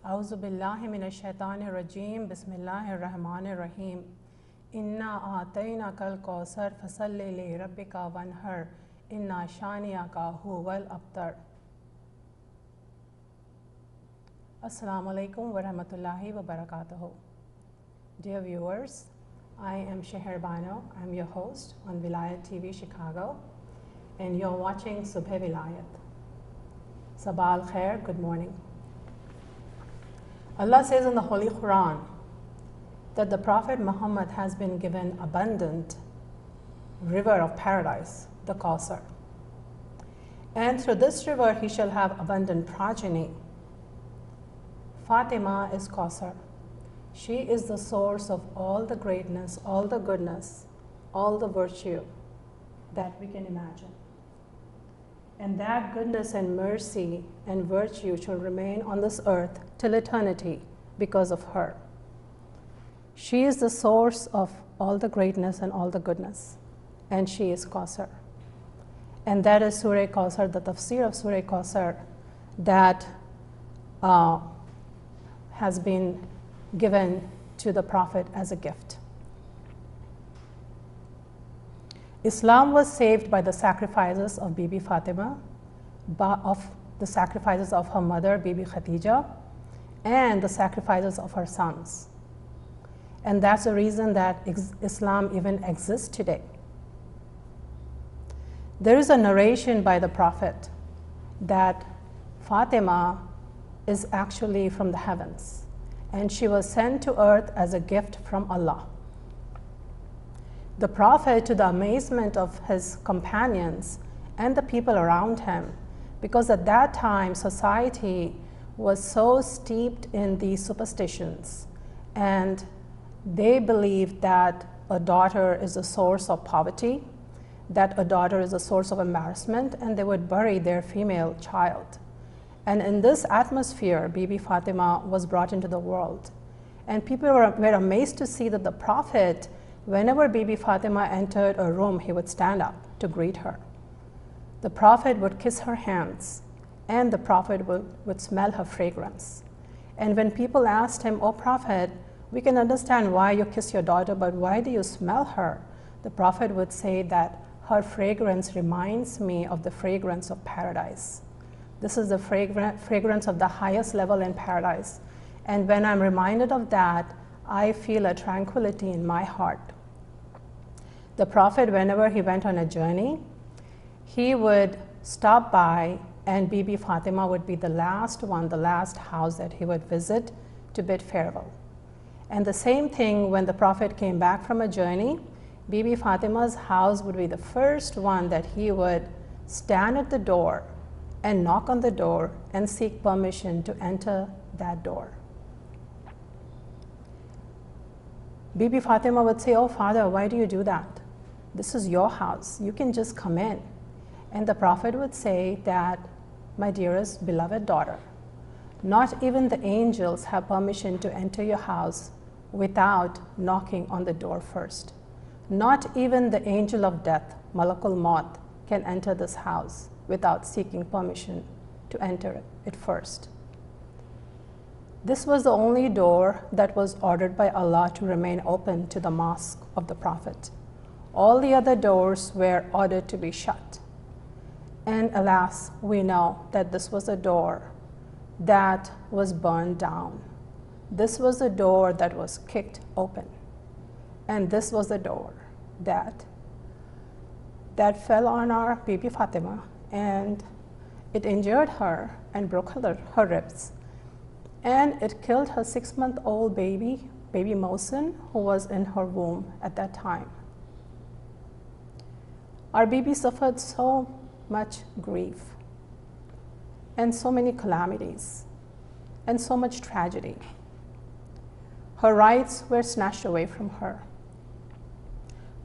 A'udhu billahi minash shaitanir rajim. Bismillahir rahmanir rahim. Inna a'tayna kal kawsar fasalli li rabbika wanhar. Inna shaniyaka huwal abtar. Assalamu alaikum wa rahmatullahi wa barakatuhu. Dear viewers, I am Sheher Bano. I'm your host on Velayat TV Chicago, and you're watching Sobhe Velayat. Sabah al-Khair, good morning. Allah says in the Holy Quran that the Prophet Muhammad has been given abundant river of paradise, the Kawsar. And through this river he shall have abundant progeny. Fatima is Kawsar. She is the source of all the greatness, all the goodness, all the virtue that we can imagine. And that goodness and mercy and virtue shall remain on this earth till eternity because of her. She is the source of all the greatness and all the goodness, and she is Kawsar. And that is Surah Kawsar, the tafsir of Surah Kawsar that has been given to the Prophet as a gift. Islam was saved by the sacrifices of Bibi Fatima, of the sacrifices of her mother, Bibi Khadija, and the sacrifices of her sons. And that's the reason that Islam even exists today. There is a narration by the Prophet that Fatima is actually from the heavens, and she was sent to earth as a gift from Allah. The Prophet, to the amazement of his companions and the people around him, because at that time society was so steeped in these superstitions, and they believed that a daughter is a source of poverty, that a daughter is a source of embarrassment, and they would bury their female child. And in this atmosphere, Bibi Fatima was brought into the world. And people were amazed to see that the Prophet, whenever Bibi Fatima entered a room, he would stand up to greet her. The Prophet would kiss her hands, and the Prophet would smell her fragrance. And when people asked him, "Oh Prophet, we can understand why you kiss your daughter, but why do you smell her?" The Prophet would say that her fragrance reminds me of the fragrance of paradise. This is the fragrance of the highest level in paradise. And when I'm reminded of that, I feel a tranquility in my heart. The Prophet, whenever he went on a journey, he would stop by, and Bibi Fatima would be the last one, the last house that he would visit to bid farewell. And the same thing when the Prophet came back from a journey, Bibi Fatima's house would be the first one that he would stand at the door and knock on the door and seek permission to enter that door. Bibi Fatima would say, "Oh Father, why do you do that? This is your house, you can just come in." And the Prophet would say that, "My dearest beloved daughter, not even the angels have permission to enter your house without knocking on the door first. Not even the angel of death, Malakul Maut, can enter this house without seeking permission to enter it first." This was the only door that was ordered by Allah to remain open to the mosque of the Prophet. All the other doors were ordered to be shut. And alas, we know that this was a door that was burned down. This was a door that was kicked open. And this was a door that fell on our Bibi Fatima, and it injured her and broke her ribs. And it killed her 6-month-old baby Mohsin, who was in her womb at that time. Our Bibi suffered so much grief and so many calamities and so much tragedy. Her rights were snatched away from her.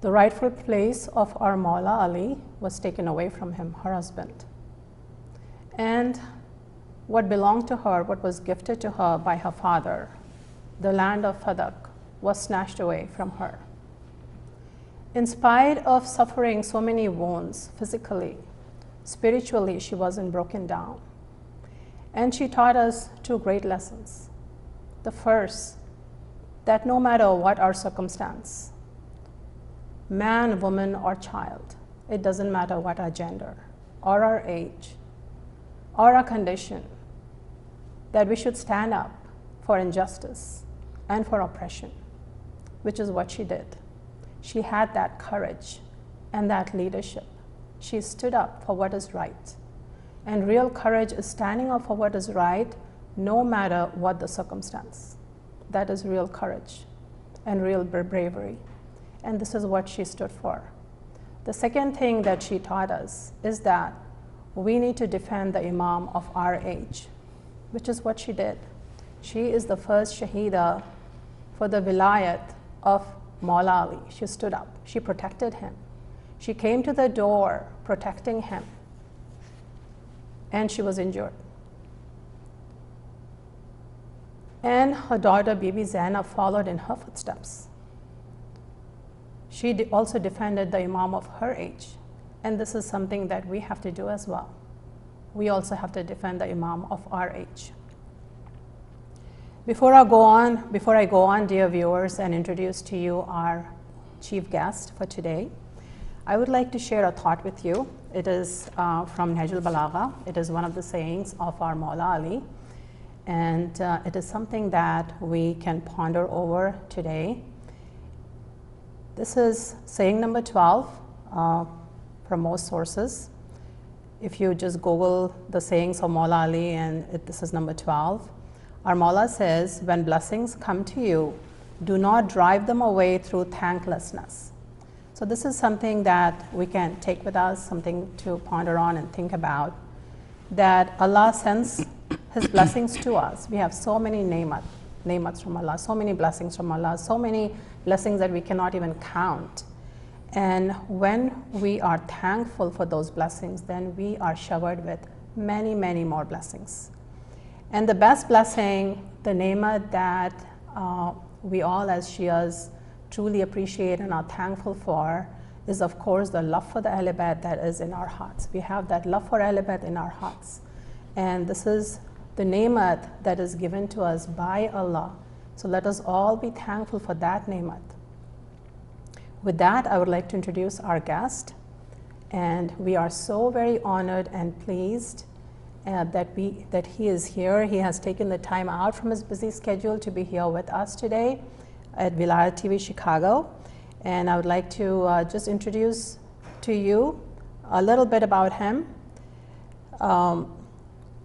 The rightful place of our Maula Ali was taken away from him, her husband. And what belonged to her, what was gifted to her by her father, the land of Fadak, was snatched away from her. In spite of suffering so many wounds physically, spiritually she wasn't broken down. And she taught us two great lessons. the first, that no matter what our circumstance, man, woman, or child, it doesn't matter what our gender, or our age, or our condition, that we should stand up for injustice and for oppression, which is what she did. She had that courage and that leadership. She stood up for what is right. And real courage is standing up for what is right, no matter what the circumstance. That is real courage and real bravery. And this is what she stood for. The second thing that she taught us is that we need to defend the Imam of our age, which is what she did. She is the first Shahida for the Velayat of Maula Ali. She stood up. She protected him. She came to the door protecting him. And she was injured. And her daughter, Bibi Zainab, followed in her footsteps. She also defended the Imam of her age. And this is something that we have to do as well. We also have to defend the Imam of our age. Before I go on, dear viewers, and introduce to you our chief guest for today, I would like to share a thought with you. It is from Nahjul Balagha. It is one of the sayings of our Maula Ali. And it is something that we can ponder over today. This is saying number 12 from most sources. If you just Google the sayings of Maula Ali, and this is number 12. Our Maula says, when blessings come to you, do not drive them away through thanklessness. So this is something that we can take with us, something to ponder on and think about, that Allah sends His blessings to us. We have so many ne'mats from Allah, so many blessings from Allah, so many blessings that we cannot even count. And when we are thankful for those blessings, then we are showered with many, many more blessings. And the best blessing, the ne'mat that we all as Shias truly appreciate and are thankful for, is of course the love for the Ahl Bayt that is in our hearts. We have that love for Ahl Bayt in our hearts. And this is the ne'mat that is given to us by Allah. So let us all be thankful for that ne'mat. With that, I would like to introduce our guest. And we are so very honored and pleased that he is here. He has taken the time out from his busy schedule to be here with us today at Velayat TV Chicago. And I would like to just introduce to you a little bit about him.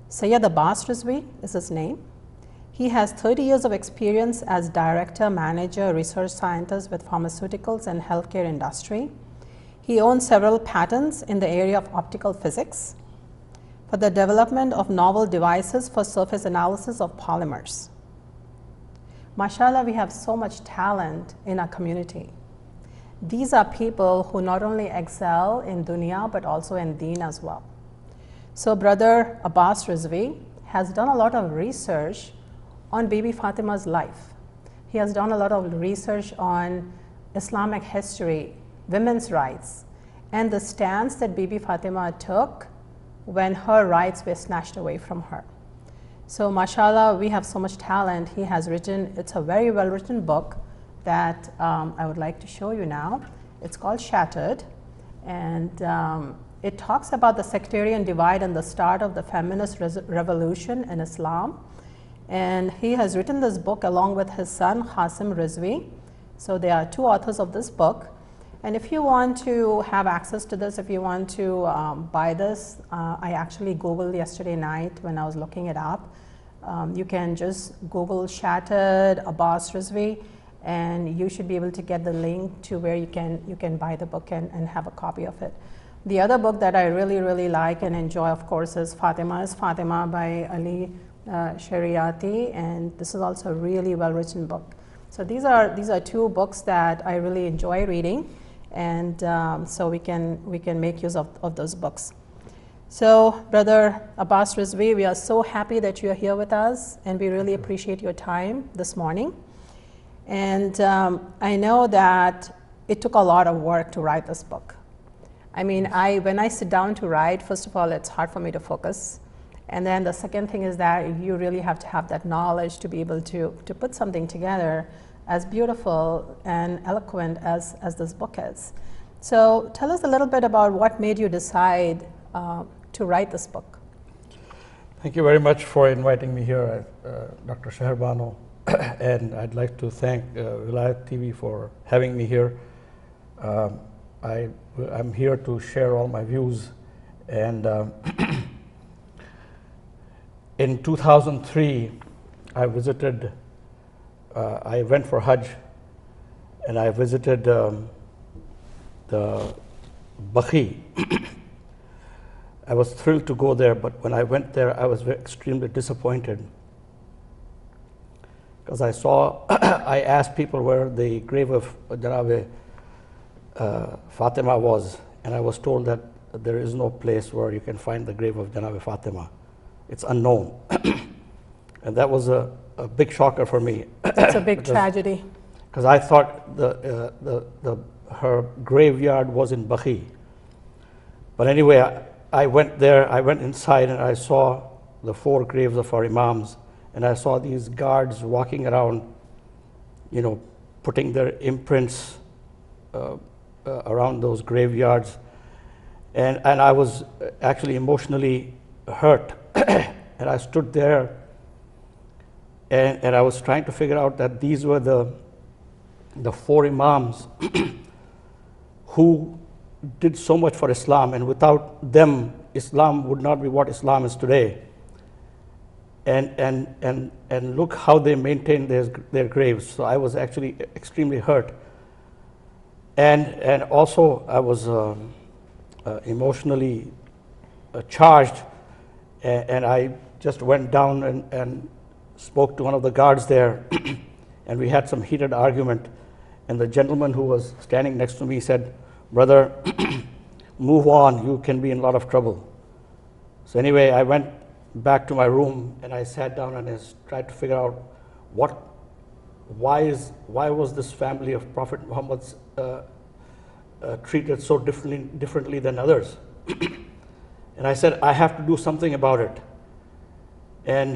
Sayyid Abbas Rizvi is his name. He has 30 years of experience as director, manager, research scientist with pharmaceuticals and healthcare industry. He owns several patents in the area of optical physics for the development of novel devices for surface analysis of polymers. MashaAllah, we have so much talent in our community. These are people who not only excel in dunya, but also in deen as well. So Brother Abbas Rizvi has done a lot of research on Bibi Fatima's life. He has done a lot of research on Islamic history, women's rights, and the stance that Bibi Fatima took when her rights were snatched away from her. So mashallah, we have so much talent. He has written, it's a very well written book that I would like to show you now. It's called Shattered, and it talks about the sectarian divide and the start of the feminist revolution in Islam. And he has written this book along with his son Qasim Rizvi. So they are two authors of this book. And if you want to have access to this, if you want to buy this, I actually Googled yesterday night when I was looking it up. You can just Google Shattered Abbas Rizvi, and you should be able to get the link to where you can buy the book and have a copy of it. The other book that I really like and enjoy, of course, is Fatima by Ali Shariati, and this is also a really well written book. So these are two books that I really enjoy reading, and so we can make use of those books. So Brother Abbas Rizvi, we are so happy that you are here with us, and we really appreciate your time this morning. And I know that it took a lot of work to write this book. I mean, when I sit down to write, first of all, it's hard for me to focus. And then the second thing is that you really have to have that knowledge to be able to put something together as beautiful and eloquent as this book is. So tell us a little bit about what made you decide to write this book. Thank you very much for inviting me here, Dr. Shehrbano. And I'd like to thank Velayat TV for having me here. I'm here to share all my views. And in 2003, I went for Hajj, and I visited the Baqi. I was thrilled to go there, but when I went there, I was extremely disappointed. Because I asked people where the grave of Janab Fatima was, and I was told that there is no place where you can find the grave of Janab Fatima. It's unknown. And that was a big shocker for me. It's a big tragedy. Because I thought her graveyard was in Baqi. But anyway, I went there, I went inside, and I saw the 4 graves of our Imams, and I saw these guards walking around, you know, putting their imprints around those graveyards. And I was actually emotionally hurt. And I stood there, and I was trying to figure out that these were the 4 Imams who did so much for Islam, and without them, Islam would not be what Islam is today. And look how they maintained their graves. So I was actually extremely hurt. And also I was emotionally charged, and I just went down and spoke to one of the guards there, and we had some heated argument. And the gentleman who was standing next to me said, "Brother, move on, you can be in a lot of trouble." So anyway, I went back to my room, and I sat down and I tried to figure out why was this family of Prophet Muhammad's treated so differently than others. And I said, I have to do something about it. And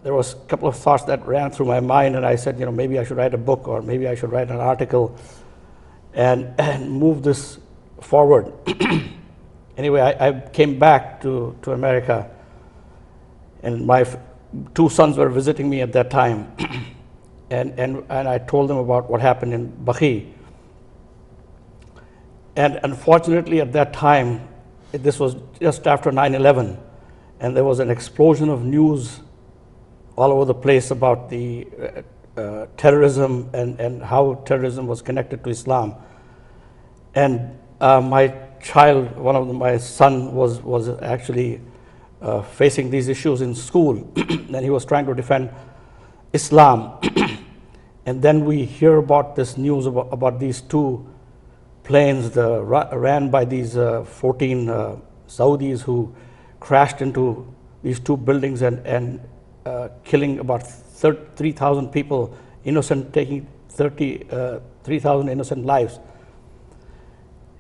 there was a couple of thoughts that ran through my mind, and I said, you know, maybe I should write a book, or maybe I should write an article and move this forward. Anyway, I came back to America, and my 2 sons were visiting me at that time. and I told them about what happened in Baqi. And unfortunately, at that time, this was just after 9/11, and there was an explosion of news all over the place about the terrorism and how terrorism was connected to Islam. And my child, my son, was actually facing these issues in school, and he was trying to defend Islam. And then we hear about this news about these 2 planes ran by these 14 Saudis who crashed into these 2 buildings and killing about 3,000 people, taking 3,000 innocent lives.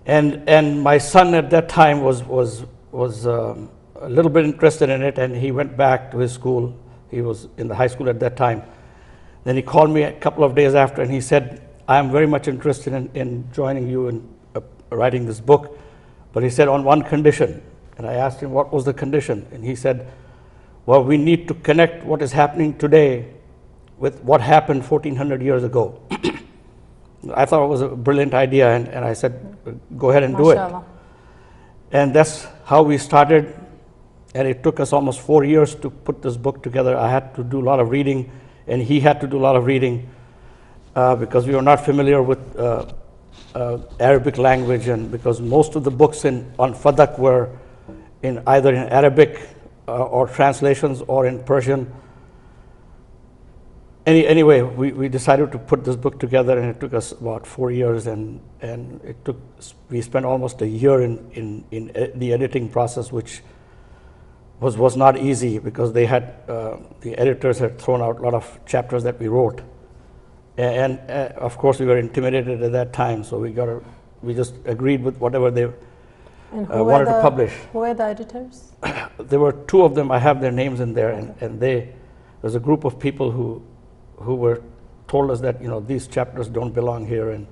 And my son at that time was a little bit interested in it, and he went back to his school. He was in the high school at that time. Then he called me a couple of days after, and he said, I am very much interested in joining you in writing this book, but he said on one condition. And I asked him what was the condition, and he said, well, we need to connect what is happening today with what happened 1400 years ago. I thought it was a brilliant idea, and I said, go ahead and do it. And that's how we started, and it took us almost 4 years to put this book together. I had to do a lot of reading, and he had to do a lot of reading because we were not familiar with Arabic language, and because most of the books on Fadak were either in Arabic or translations or in Persian. Anyway, we decided to put this book together, and it took us about 4 years, and we spent almost a year in the editing process, which was not easy because they had the editors had thrown out a lot of chapters that we wrote, and of course we were intimidated at that time, so we just agreed with whatever And wanted to publish. Who were the editors? There were two of them. I have their names in there, and there's a group of people who were told us that these chapters don't belong here. And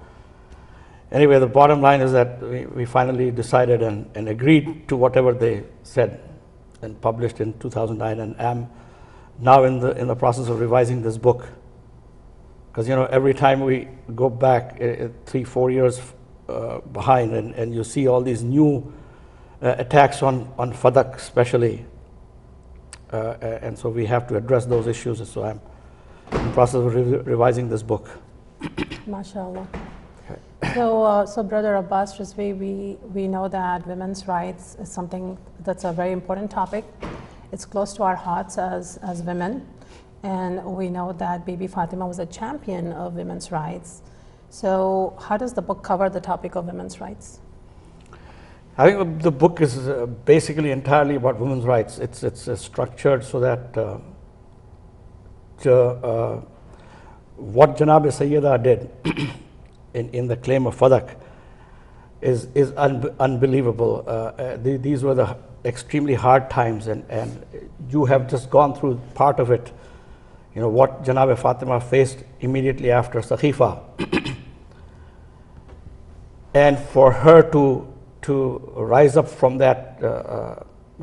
anyway, the bottom line is that we finally decided and agreed to whatever they said, and published in 2009. And I'm now in the process of revising this book, because every time we go back 3-4 years behind, and you see all these new attacks on Fadak especially, and so we have to address those issues. And so I'm in the process of revising this book. MashaAllah. So Brother Abbas Rizvi, we know that women's rights is something that's a very important topic. It's close to our hearts as women, and we know that Bibi Fatima was a champion of women's rights. So how does the book cover the topic of women's rights? I think the book is basically entirely about women's rights. It's structured so that what Janab Sayyida did in the claim of Fadak is unbelievable. These were the extremely hard times, and you have just gone through part of it. What Janab Fatima faced immediately after Sakhifa, and for her to rise up from that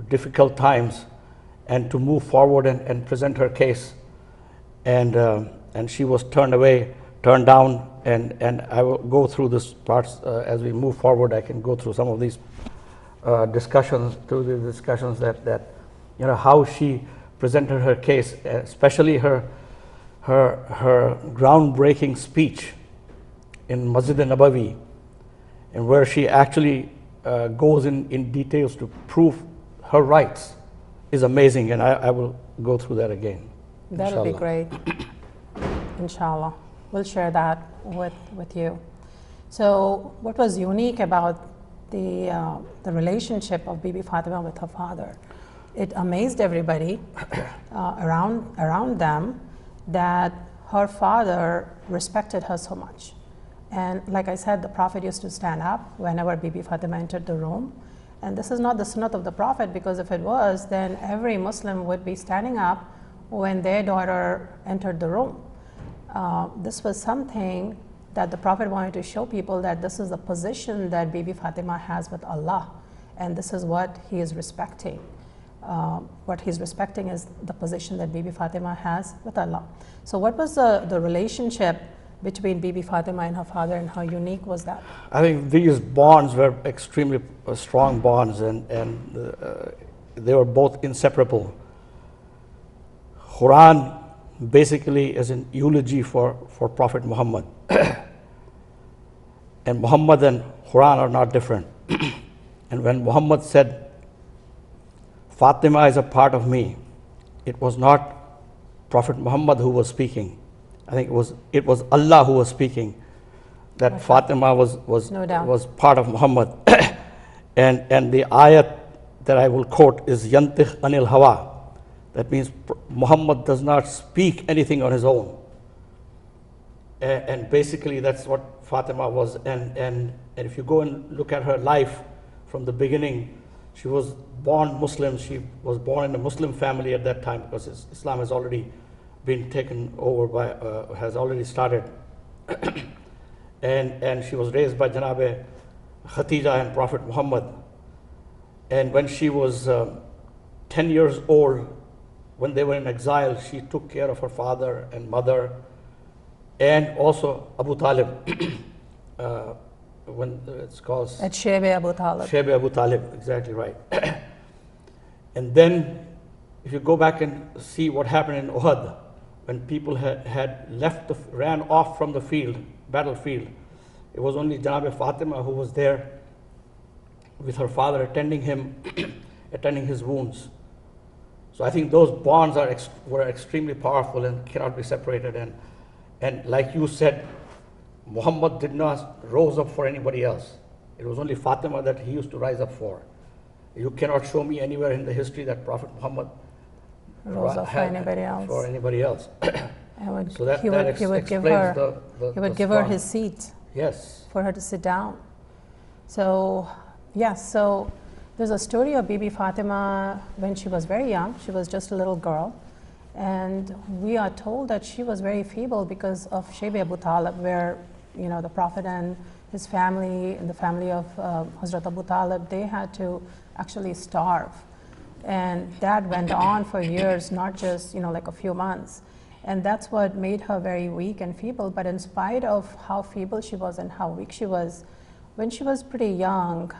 difficult times and to move forward and present her case, and she was turned down, and I will go through this parts as we move forward. I can go through some of these discussions that how she presented her case, especially her groundbreaking speech in Masjid Nabawi, and where she actually goes in details to prove her rights, is amazing, and I will go through that again. That'll be great. Inshallah. We'll share that with you. So what was unique about the relationship of Bibi Fatima with her father? It amazed everybody around them that her father respected her so much. And like I said, the Prophet used to stand up whenever Bibi Fatima entered the room. And this is not the sunnah of the Prophet, because if it was, then every Muslim would be standing up when their daughter entered the room. This was something that the Prophet wanted to show people, that this is the position that Bibi Fatima has with Allah, and this is what he is respecting. What he's respecting is the position that Bibi Fatima has with Allah. So what was the relationship between Bibi Fatima and her father, and how unique was that? I think these bonds were extremely strong bonds, and they were both inseparable. Quran basically is an eulogy for Prophet Muhammad. And Muhammad and Quran are not different. And when Muhammad said, Fatima is a part of me, it was not Prophet Muhammad who was speaking. I think it was Allah who was speaking, that Fatima was part of Muhammad. and the ayat that I will quote is Yantikh Anil Hawa. That means Muhammad does not speak anything on his own. And basically that's what Fatima was. And if you go and look at her life from the beginning, she was born Muslim. She was born in a Muslim family at that time, because Islam has already been taken over by, has already started. and she was raised by Janabe Khatija and Prophet Muhammad. And when she was 10 years old, when they were in exile, she took care of her father and mother, and also Abu Talib. When it's called at Shebe Abu Talib. Shebe Abu Talib, exactly right. And then, if you go back and see what happened in Uhud, when people had left, ran off from the battlefield, it was only Janab Fatima who was there with her father, attending his wounds. So I think those bonds were extremely powerful and cannot be separated. And like you said, Muhammad did not rise up for anybody else. It was only Fatima that he used to rise up for. You cannot show me anywhere in the history that Prophet Muhammad rose up for anybody else. For anybody else. So he would give her his seat. Yes. For her to sit down. So Yes, so there's a story of Bibi Fatima when she was very young. She was just a little girl. And we are told that she was very feeble because of Shebe Abu Talib, where the Prophet and his family and the family of Hazrat Abu Talib, they had to actually starve. And that went on for years, not just like a few months. And that's what made her very weak and feeble. But in spite of how feeble she was and how weak she was, when she was pretty young,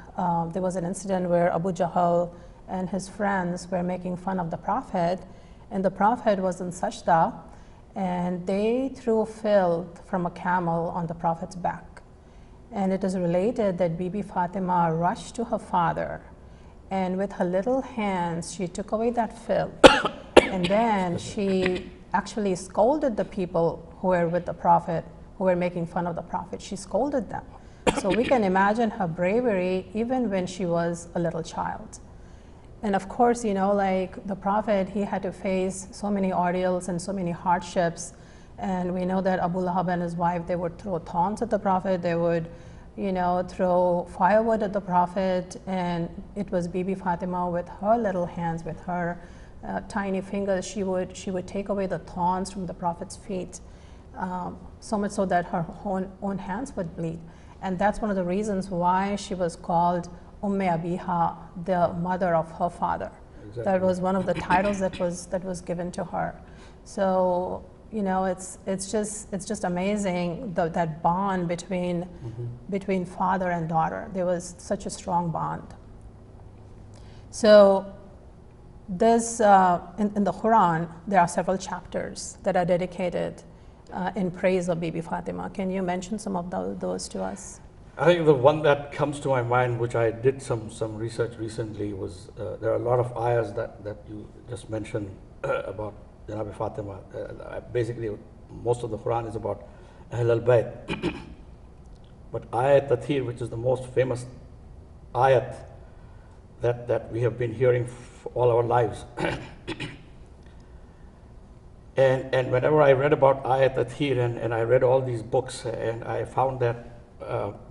there was an incident where Abu Jahl and his friends were making fun of the Prophet, and the Prophet was in sajda, and they threw filth from a camel on the Prophet's back. And it is related that Bibi Fatima rushed to her father, and with her little hands, she took away that filth, and then she actually scolded the people who were with the Prophet, who were making fun of the Prophet. She scolded them. So we can imagine her bravery even when she was a little child. And of course, like the Prophet, he had to face so many ordeals and so many hardships. And we know that Abu Lahab and his wife, they would throw taunts at the Prophet. They would, throw firewood at the Prophet. And it was Bibi Fatima with her little hands, with her tiny fingers, she would take away the thorns from the Prophet's feet, so much so that her own hands would bleed. And that's one of the reasons why she was called Abiha, the mother of her father. Exactly. That was one of the titles that was given to her. So it's just amazing that bond between father and daughter. There was such a strong bond. So this in the Quran, there are several chapters that are dedicated in praise of Bibi Fatima. Can you mention some of those to us? I think the one that comes to my mind, which I did some research recently, was there are a lot of ayahs that you just mentioned about Janabi Fatima. Basically, most of the Quran is about Ahl al-Bayt. But Ayat Tathir, which is the most famous ayat that we have been hearing for all our lives. And whenever I read about Ayat Tathir, and I read all these books, and I found that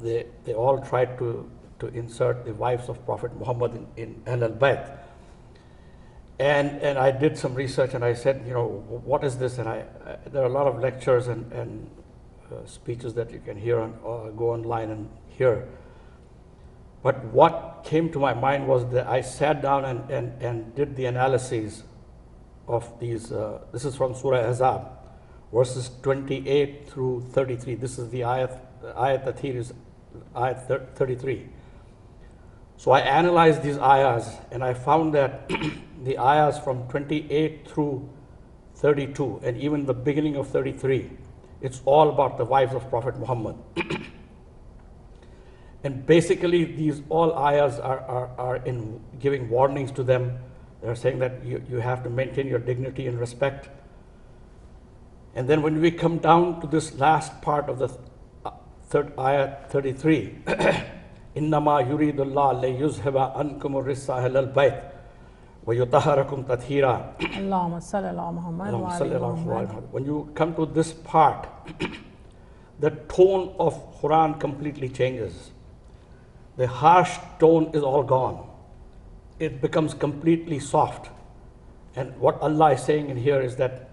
they all tried to insert the wives of Prophet Muhammad in Ahl al-Bayt. And I did some research, and I said, what is this? And there are a lot of lectures and speeches that you can hear go online and hear. But what came to my mind was that I sat down and did the analyses of these. This is from Surah Ahzab, verses 28 through 33. This is the ayat that here is ayat 33. So I analyzed these ayahs, and I found that the ayahs from 28 through 32, and even the beginning of 33, it's all about the wives of Prophet Muhammad. And basically, these all ayahs are in giving warnings to them. They're saying that you have to maintain your dignity and respect. And then when we come down to this last part of the third ayat 33, Innama yuridullah li yuzhiba ankum ar-rissa ahlal bayt wa yutahhirakum tathira. Allahumma salli ala Muhammad wa ala Muhammad. When you come to this part, the tone of Quran completely changes. The harsh tone is all gone. It becomes completely soft. And what Allah is saying in here is that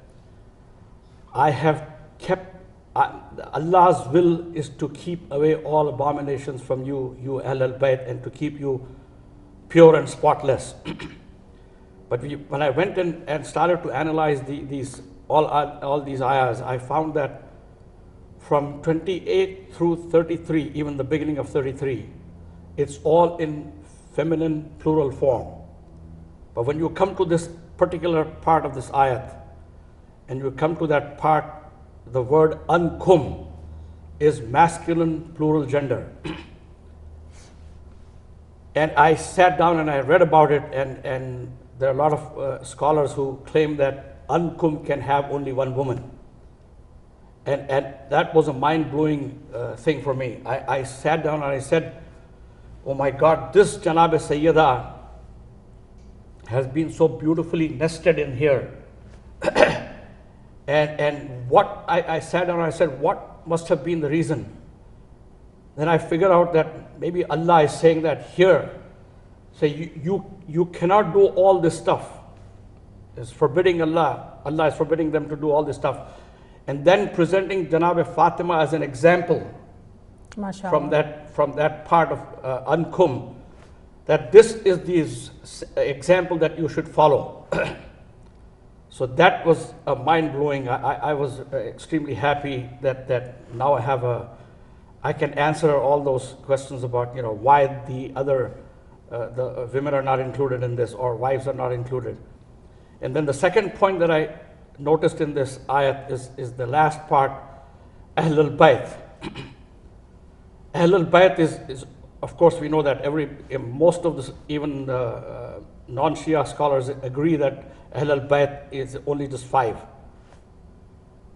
I have kept, Allah's will is to keep away all abominations from you, you Ahlul Bayt, and to keep you pure and spotless. But when I went in and started to analyze all these ayahs, I found that from 28 through 33, even the beginning of 33, it's all in feminine plural form. But when you come to this particular part of this ayat, and you come to that part, the word ankum is masculine plural gender. And I sat down and I read about it, and there are a lot of scholars who claim that ankum can have only one woman. And that was a mind-blowing thing for me. I sat down and I said, oh my God, this Janab Sayyida has been so beautifully nested in here. And what I sat down and I said, what must have been the reason? Then I figured out that maybe Allah is saying that here. Say, you cannot do all this stuff. It's forbidding Allah. Allah is forbidding them to do all this stuff. And then presenting Janab Fatima as an example from that part of Ankum, that this is the example that you should follow. So that was mind-blowing. I was extremely happy that now I can answer all those questions about why the other the women are not included in this, or wives are not included. And then the second point that I noticed in this ayat is the last part, Ahl al-Bayt. Ahl al-Bayt is, of course, we know that most of this, even non-Shia scholars agree that Ahl al-Bayt is only just 5.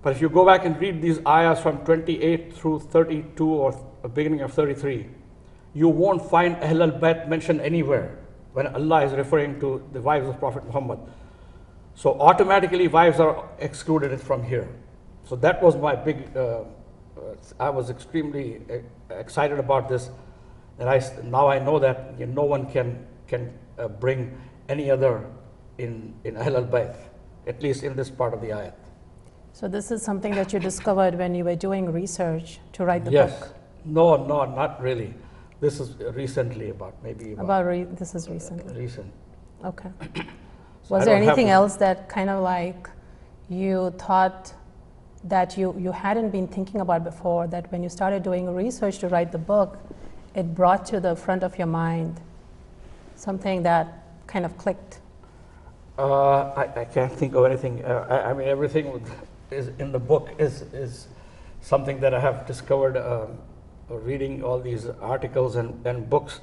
But if you go back and read these ayahs from 28 through 32 or beginning of 33, you won't find Ahl al-Bayt mentioned anywhere when Allah is referring to the wives of Prophet Muhammad. So automatically wives are excluded from here. So that was my big, I was extremely excited about this. And now I know that no one can bring any other in Ahl al-Bayt, at least in this part of the ayat. So this is something that you discovered when you were doing research to write the yes. book? No, not really. This is recently this is recently. Recent. Okay. Was there anything else that kind of like you thought that you hadn't been thinking about before, that when you started doing research to write the book, it brought to the front of your mind something that kind of clicked? I can't think of anything. I mean, everything is in the book is something that I have discovered reading all these articles and books.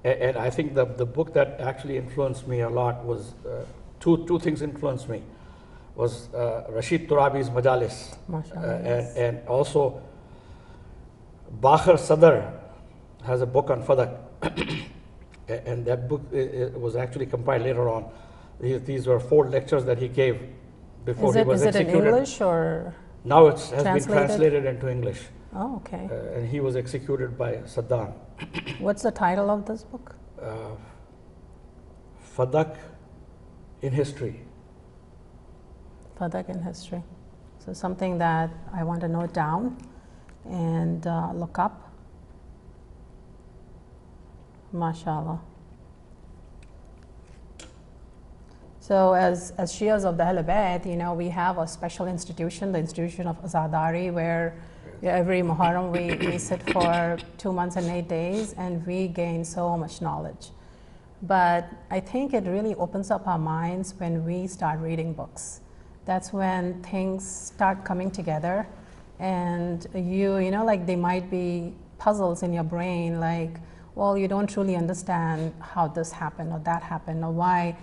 And I think the book that actually influenced me a lot was two things influenced me. Was Rashid Turabi's Majalis, and also Bakhar Sadr has a book on Fadak, and that book was actually compiled later on. These were 4 lectures that he gave before he was executed. Is it in English or? Now it has been translated into English. Oh, okay. And he was executed by Saddam. What's the title of this book? Fadak in History. Fadak in History. So something that I want to note down and look up. MashaAllah. So as Shias of the Ahl Bayt, we have a special institution, the institution of Azadari, where every Muharram we sit for 2 months and 8 days, and we gain so much knowledge. But I think it really opens up our minds when we start reading books. That's when things start coming together, and like they might be puzzles in your brain, like, well, you don't truly understand how this happened or that happened, or why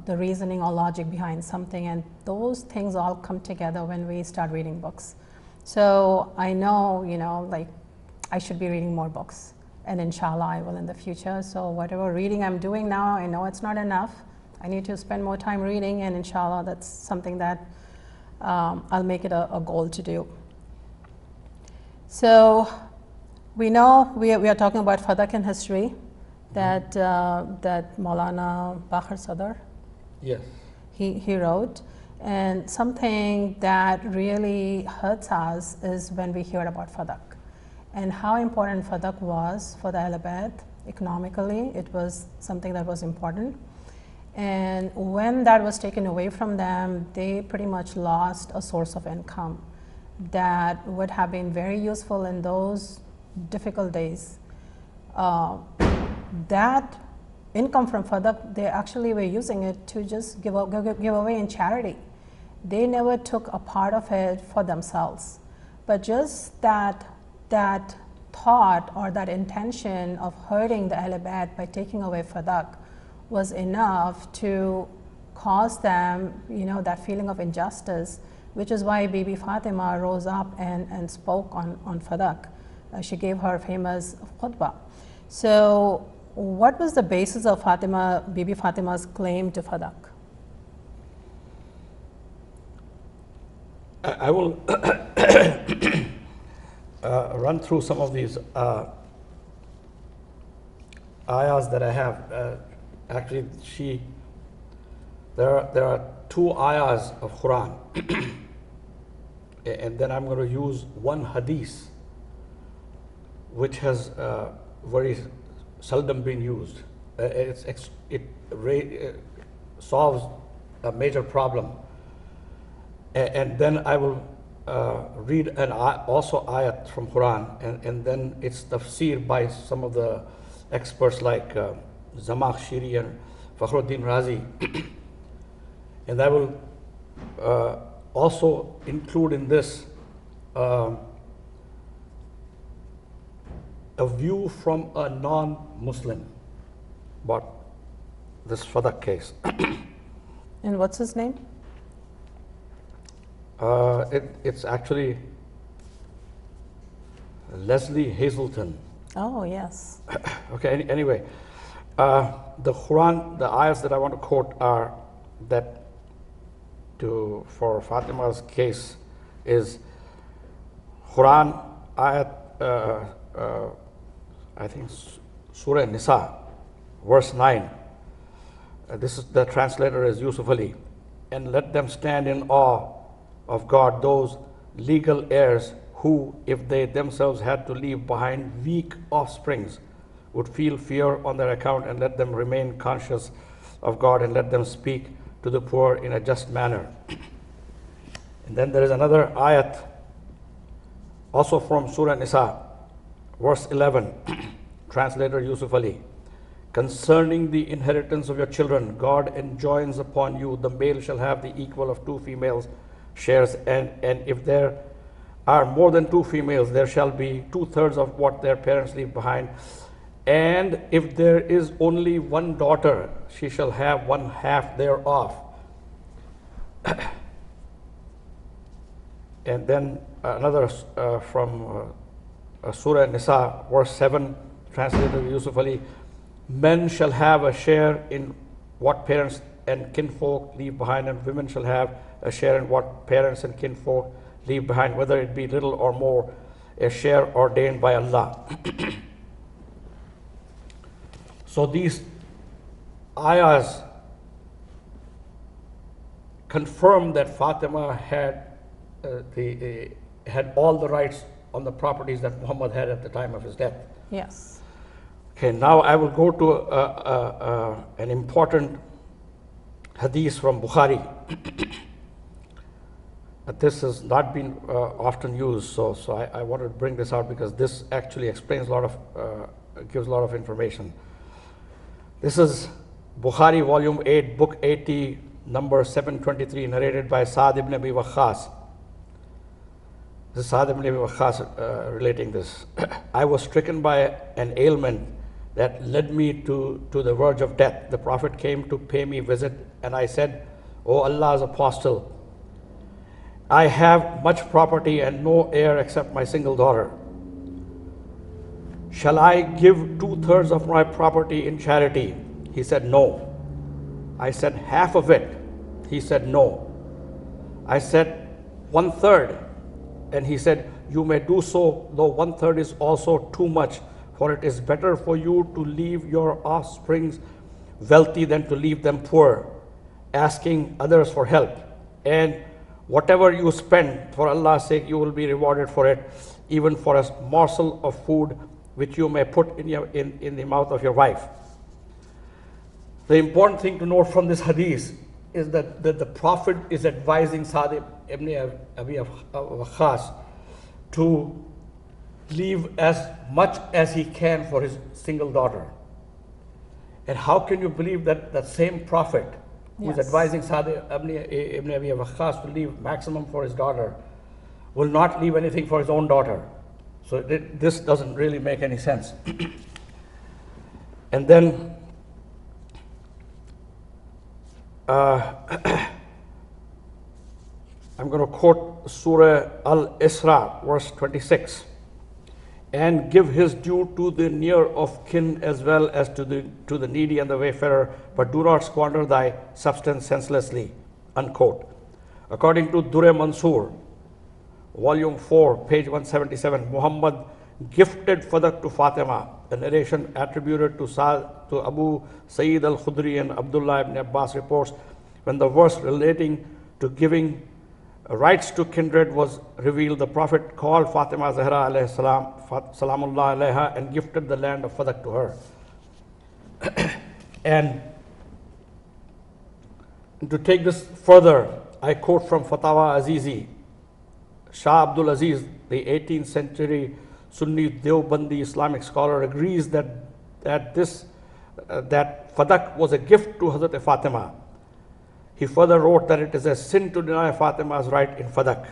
the reasoning or logic behind something, and those things all come together when we start reading books. So I know, like I should be reading more books, and inshallah I will in the future. So whatever reading I'm doing now, I know it's not enough. I need to spend more time reading, and inshallah that's something that I'll make it a goal to do. So we know we are talking about Fadak in History, that Maulana Bakhar Sadr, yes, he wrote. And something that really hurts us is when we hear about Fadak and how important Fadak was for the Ahl Bayt. Economically, it was something that was important. And when that was taken away from them, they pretty much lost a source of income that would have been very useful in those difficult days. That income from Fadak, they actually were using it to just give away in charity. They never took a part of it for themselves. But just that thought or that intention of hurting the Ahl Bayt by taking away Fadak was enough to cause them, that feeling of injustice, which is why Bibi Fatima rose up and spoke on Fadak. She gave her famous khutbah. So what was the basis of Bibi Fatima's claim to Fadak? I will run through some of these ayahs that I have. Actually, there are two ayahs of Quran, and then I'm going to use one hadith, which has very seldom been used. It solves a major problem, and then I will read also ayat from Quran, and then it's tafsir by some of the experts like Zamakshiri and Fakhruddin Razi. And I will also include in this a view from a non-Muslim about this Fadak case. And what's his name? It's actually Leslie Hazelton. Oh, yes. Okay, anyway, the Quran, the ayahs that I want to quote are that for Fatima's case is Quran ayat, I think Surah Nisa, verse 9. This is the translator is Yusuf Ali. And let them stand in awe of God, those legal heirs who, if they themselves had to leave behind weak offsprings, would feel fear on their account, and let them remain conscious of God, and let them speak to the poor in a just manner. And then there is another ayat, also from Surah Nisa, verse 11, translator Yusuf Ali. Concerning the inheritance of your children, God enjoins upon you, the male shall have the equal of 2 females shares, and if there are more than 2 females, there shall be 2/3 of what their parents leave behind. And if there is only 1 daughter, she shall have 1/2 thereof. And then another from Surah Nisa, verse 7, translated Yusuf Ali. Men shall have a share in what parents and kinfolk leave behind, and women shall have a share in what parents and kinfolk leave behind, whether it be little or more, a share ordained by Allah. So these ayahs confirm that Fatima had had all the rights on the properties that Muhammad had at the time of his death. Yes. Okay, now I will go to an important hadith from Bukhari. This has not been often used, so I wanted to bring this out because this actually explains a lot of, gives a lot of information. This is Bukhari, volume 8, book 80, number 723, narrated by Sa'd ibn Abi Waqqas. This is Sa'd ibn Abi Waqqas relating this. I was stricken by an ailment that led me to the verge of death. The Prophet came to pay me visit, and I said, O Allah's apostle, I have much property and no heir except my single daughter. Shall I give 2/3 of my property in charity? He said, no. I said, half of it? He said, no. I said, 1/3. And he said, you may do so, though 1/3 is also too much, for it is better for you to leave your offsprings wealthy than to leave them poor, asking others for help. And whatever you spend for Allah's sake, you will be rewarded for it, even for a morsel of food which you may put in the mouth of your wife. The important thing to note from this hadith is that the Prophet is advising Sa'd ibn Abi Waqqas to leave as much as he can for his single daughter. And how can you believe that that same Prophet who is advising Sa'd ibn Abi Waqqas to leave maximum for his daughter will not leave anything for his own daughter? So this doesn't really make any sense. And then I'm going to quote Surah Al-Isra, verse 26. And give his due to the near of kin as well as to the needy and the wayfarer, but do not squander thy substance senselessly. Unquote. According to Durre Mansour, volume 4, page 177, Muhammad gifted Fadak to Fatima, a narration attributed to Abu Sayyid al-Khudri and Abdullah ibn Abbas reports, when the verse relating to giving rights to kindred was revealed, the Prophet called Fatima Zahra alayhi salam, salamullah alayha, and gifted the land of Fadak to her. And to take this further, I quote from Fatawa Azizi, Shah Abdul Aziz, the 18th century Sunni Deobandi Islamic scholar, agrees that Fadak was a gift to Hazrat Fatima. He further wrote that it is a sin to deny Fatima's right in Fadak.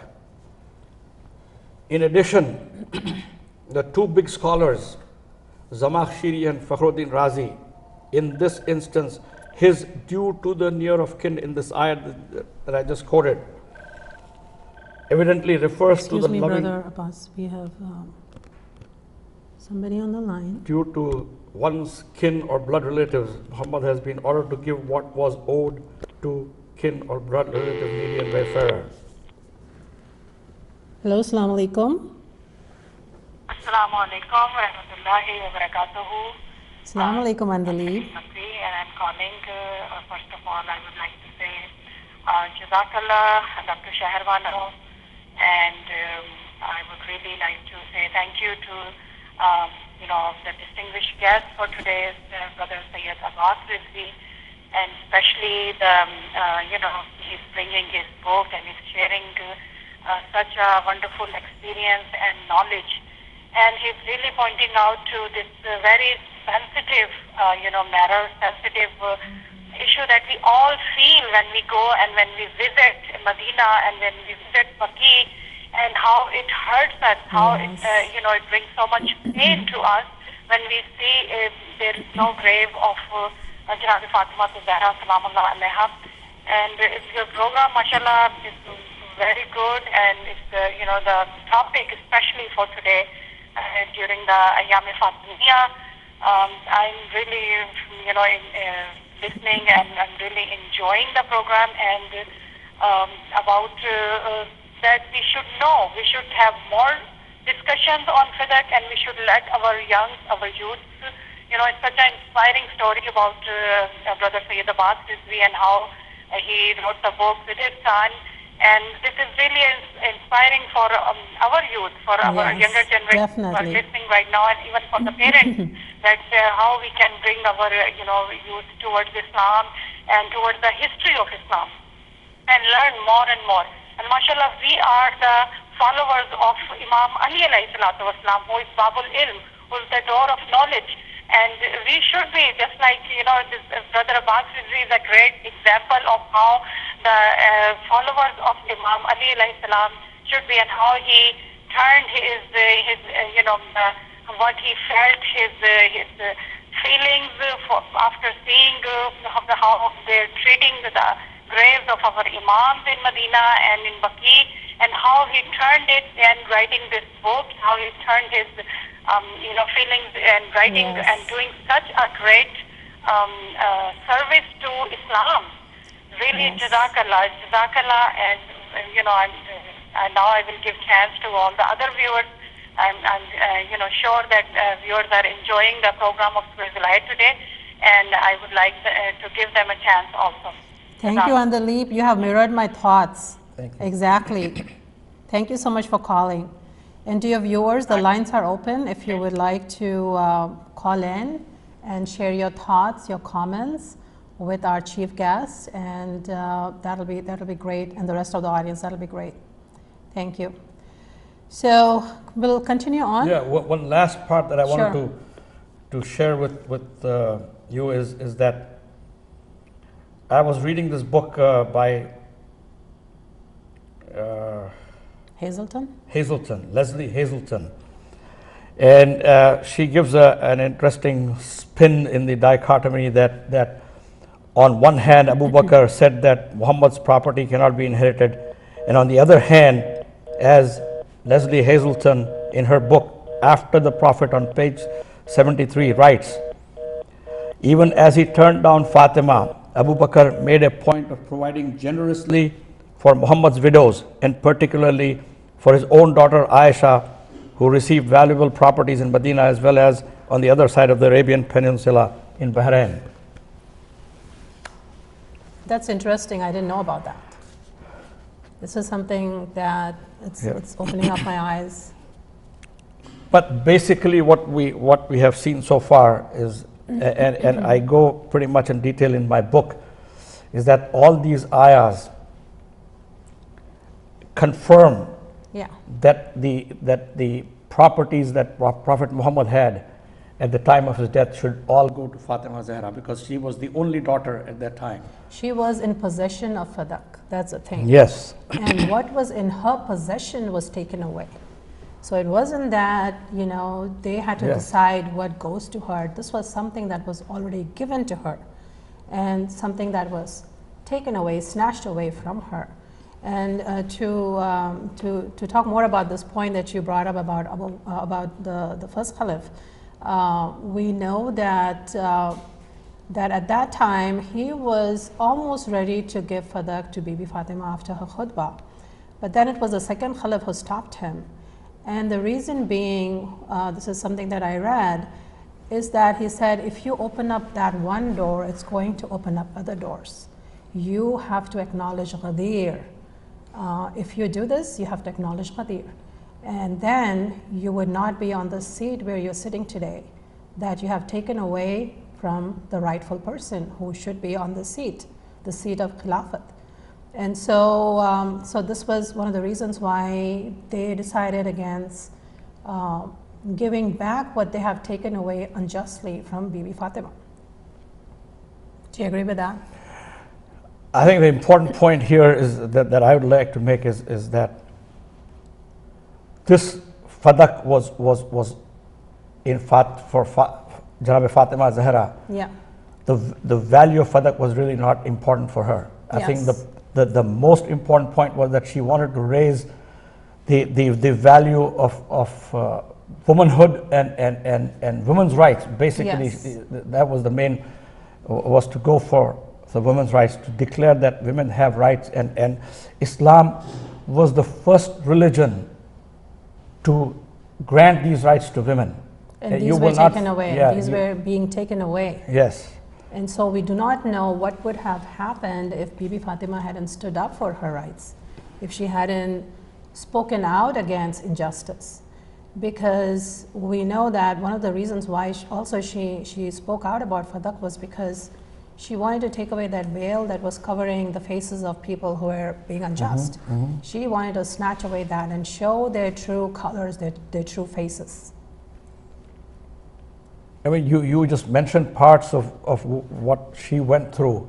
In addition, the two big scholars, Zamakhshiri and Fakhruddin Razi, in this instance, his due to the near of kin in this ayat that I just quoted, evidently refers to the loving. loving. Brother Abbas, we have somebody on the line. Due to one's kin or blood relatives, Muhammad has been ordered to give what was owed to kin or blood relative, needy and wayfarer. Hello, assalamu alaikum. Assalamu alaikum wa rahmatullahi wa barakatuhu. Assalamu alaikum, Andali. And I'm calling, first of all, I would like to say Jazakallah, Dr. Shaharwano, and I would really like to say thank you to the distinguished guest for today's Brother Sayyid Abbas Rizvi, and especially he's bringing his book and he's sharing such a wonderful experience and knowledge, and he's really pointing out to this very sensitive, sensitive issue that we all feel when we go and when we visit Medina and when we visit Baqi, and how it hurts us, how it brings so much pain to us when we see there is no grave of Janabi Fatima Zahra Salamullah Alaiha. And your program, mashallah, is very good, and it's the topic, especially for today during the Ayyam Fatimiyya. I'm really listening, and I'm really enjoying the program, and about that we should know, we should have more discussions on Fadak, and we should let our youth, it's such an inspiring story about Brother Sayyid Abbas Rizvi and how he wrote the book with his son, and this is really inspiring for our youth, for our younger generation who are listening right now, and even for the parents, that how we can bring our youth towards Islam and towards the history of Islam, and learn more and more. And mashallah, we are the followers of Imam Ali alayhi salatu wasalam, who is Babul Ilm, who is the door of knowledge. And we should be, just like, this Brother Abbas Rizvi is a great example of how the followers of Imam Ali alayhi salam should be, and how he turned his what he felt, his feelings after seeing how they're treating the graves of our Imams in Medina and in Baqi, and how he turned it and writing this book, how he turned his feelings and writing and doing such a great service to Islam. Really, Jazakallah, and now I will give chance to all the other viewers. I'm sure that viewers are enjoying the program of Velayat today, and I would like to give them a chance also. Thank you, Andalip. You have mirrored my thoughts. Thank you. Exactly. Thank you so much for calling. And to your viewers, the lines are open if you would like to call in and share your thoughts, your comments with our chief guest, and that'll be great, and the rest of the audience, that'll be great. Thank you. So we'll continue on. Yeah, one last part that I wanted to share with you is that I was reading this book by Leslie Hazelton, and she gives an interesting spin in the dichotomy that on one hand Abu Bakr said that Muhammad's property cannot be inherited, and on the other hand, as Leslie Hazelton in her book After the Prophet on page 73 writes, even as he turned down Fatima, Abu Bakr made a point of providing generously for Muhammad's widows, and particularly for his own daughter Aisha, who received valuable properties in Medina as well as on the other side of the Arabian Peninsula in Bahrain. That's interesting. I didn't know about that. This is something that it's opening up my eyes. But basically what we have seen so far is, and I go pretty much in detail in my book, is that all these ayahs confirm that the properties that Prophet Muhammad had at the time of his death should all go to Fatima Zahra, because she was the only daughter at that time. She was in possession of Fadak. That's the thing. Yes. And what was in her possession was taken away. So it wasn't that, they had to decide what goes to her. This was something that was already given to her, and something that was taken away, snatched away from her. And to talk more about this point that you brought up about the first caliph, we know that at that time he was almost ready to give Fadak to Bibi Fatima after her khutbah, but then it was the second caliph who stopped him. And the reason being, this is something that I read, is that he said, if you open up that one door, it's going to open up other doors. You have to acknowledge Ghadir. If you do this, you have to acknowledge Ghadir. And then you would not be on the seat where you're sitting today, that you have taken away from the rightful person who should be on the seat of Khilafat. And so, so this was one of the reasons why they decided against giving back what they have taken away unjustly from Bibi Fatima. Do you agree with that? I think the important point here is that I would like to make is that this Fadak was in for Janab Fatima Zahra. Yeah. The value of Fadak was really not important for her. I think the most important point was that she wanted to raise the value of womanhood and women's rights. Basically, that was the main, was to go for the women's rights, to declare that women have rights, and Islam was the first religion to grant these rights to women. And these were taken away. Yeah, these were being taken away. Yes. And so we do not know what would have happened if Bibi Fatima hadn't stood up for her rights, if she hadn't spoken out against injustice. Because we know that one of the reasons why she spoke out about Fadak was because she wanted to take away that veil that was covering the faces of people who were being unjust. She wanted to snatch away that and show their true colors, their true faces. I mean, you just mentioned parts of what she went through,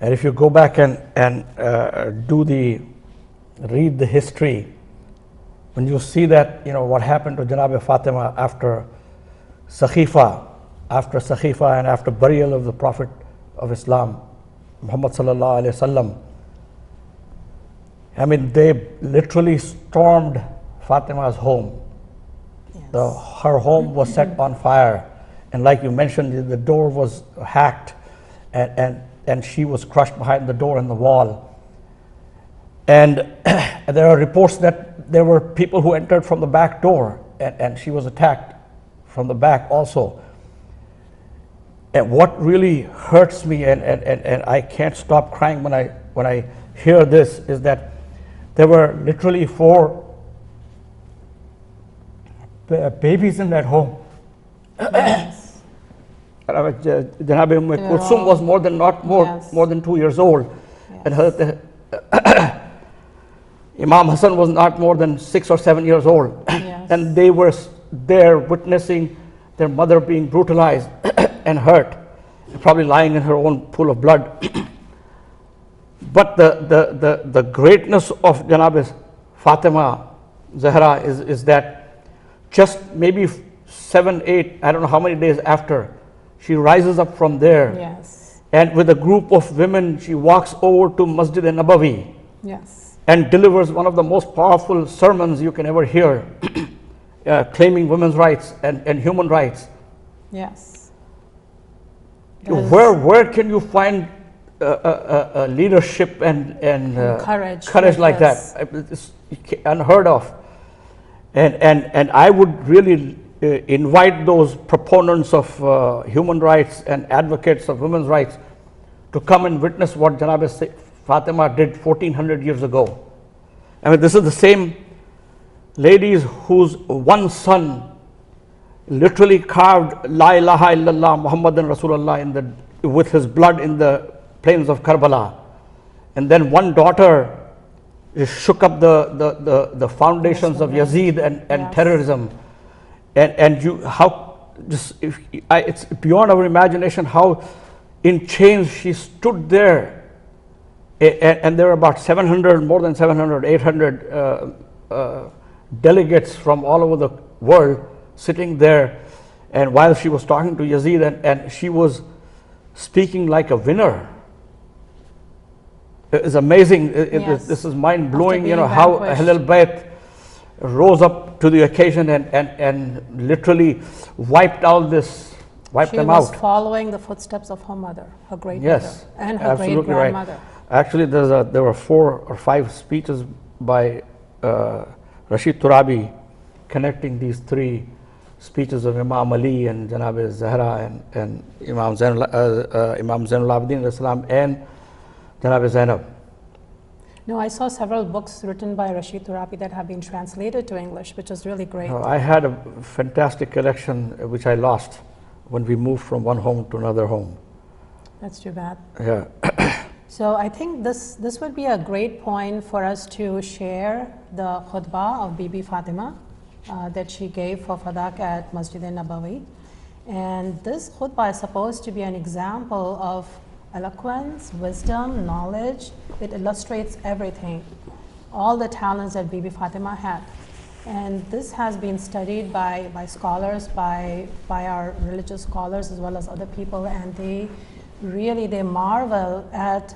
and if you go back and read the history, when you see that what happened to Janab Fatima after Sakhifa, and after burial of the Prophet of Islam, Muhammad sallallahu alaihi wasallam, I mean, they literally stormed Fatima's home. Her home was set on fire. And like you mentioned, the door was hacked, and she was crushed behind the door and the wall. And there are reports that there were people who entered from the back door, and she was attacked from the back also. And what really hurts me, and I can't stop crying when I hear this, is that there were literally 4 babies in that home. Yes. Janab Kulsum was more than 2 years old, and Imam Hassan was not more than 6 or 7 years old, and they were there witnessing their mother being brutalized and hurt, probably lying in her own pool of blood. But the greatness of Janab Fatima Zahra is that just maybe 7, 8, I don't know how many days after, she rises up from there. Yes. And with a group of women, she walks over to Masjid al-Nabawi. Yes. And delivers one of the most powerful sermons you can ever hear, claiming women's rights and human rights. Yes. Where can you find leadership and courage like that? unheard of. And I would really invite those proponents of human rights and advocates of women's rights to come and witness what Janab Fatima did 1400 years ago. I mean, this is the same ladies whose one son literally carved La ilaha illallah Muhammadan Rasulullah with his blood in the plains of Karbala. And then one daughter shook up the foundations of Yazid and terrorism. And it's beyond our imagination how in chains she stood there. And there were about 700, more than 700, 800 delegates from all over the world sitting there. And while she was talking to Yazid, and she was speaking like a winner. It's amazing. This is mind blowing. You know how Ahlul Bayt rose up to the occasion and literally wiped them out. She was following the footsteps of her mother, her great mother, and her great grandmother. Right. Actually, there were 4 or 5 speeches by Rashid Turabi connecting these 3 speeches of Imam Ali and Janab Zahra and Imam Zainul Abidin al-Islam and Janab Zainab. No, I saw several books written by Rashid Turabi that have been translated to English, which is really great. I had a fantastic collection which I lost when we moved from one home to another home. That's too bad. Yeah. So I think this would be a great point for us to share the khutbah of Bibi Fatima that she gave for Fadak at Masjid Nabawi. And this khutbah is supposed to be an example of eloquence, wisdom, knowledge. It illustrates everything, all the talents that Bibi Fatima had. And this has been studied by scholars, by our religious scholars as well as other people, and they marvel at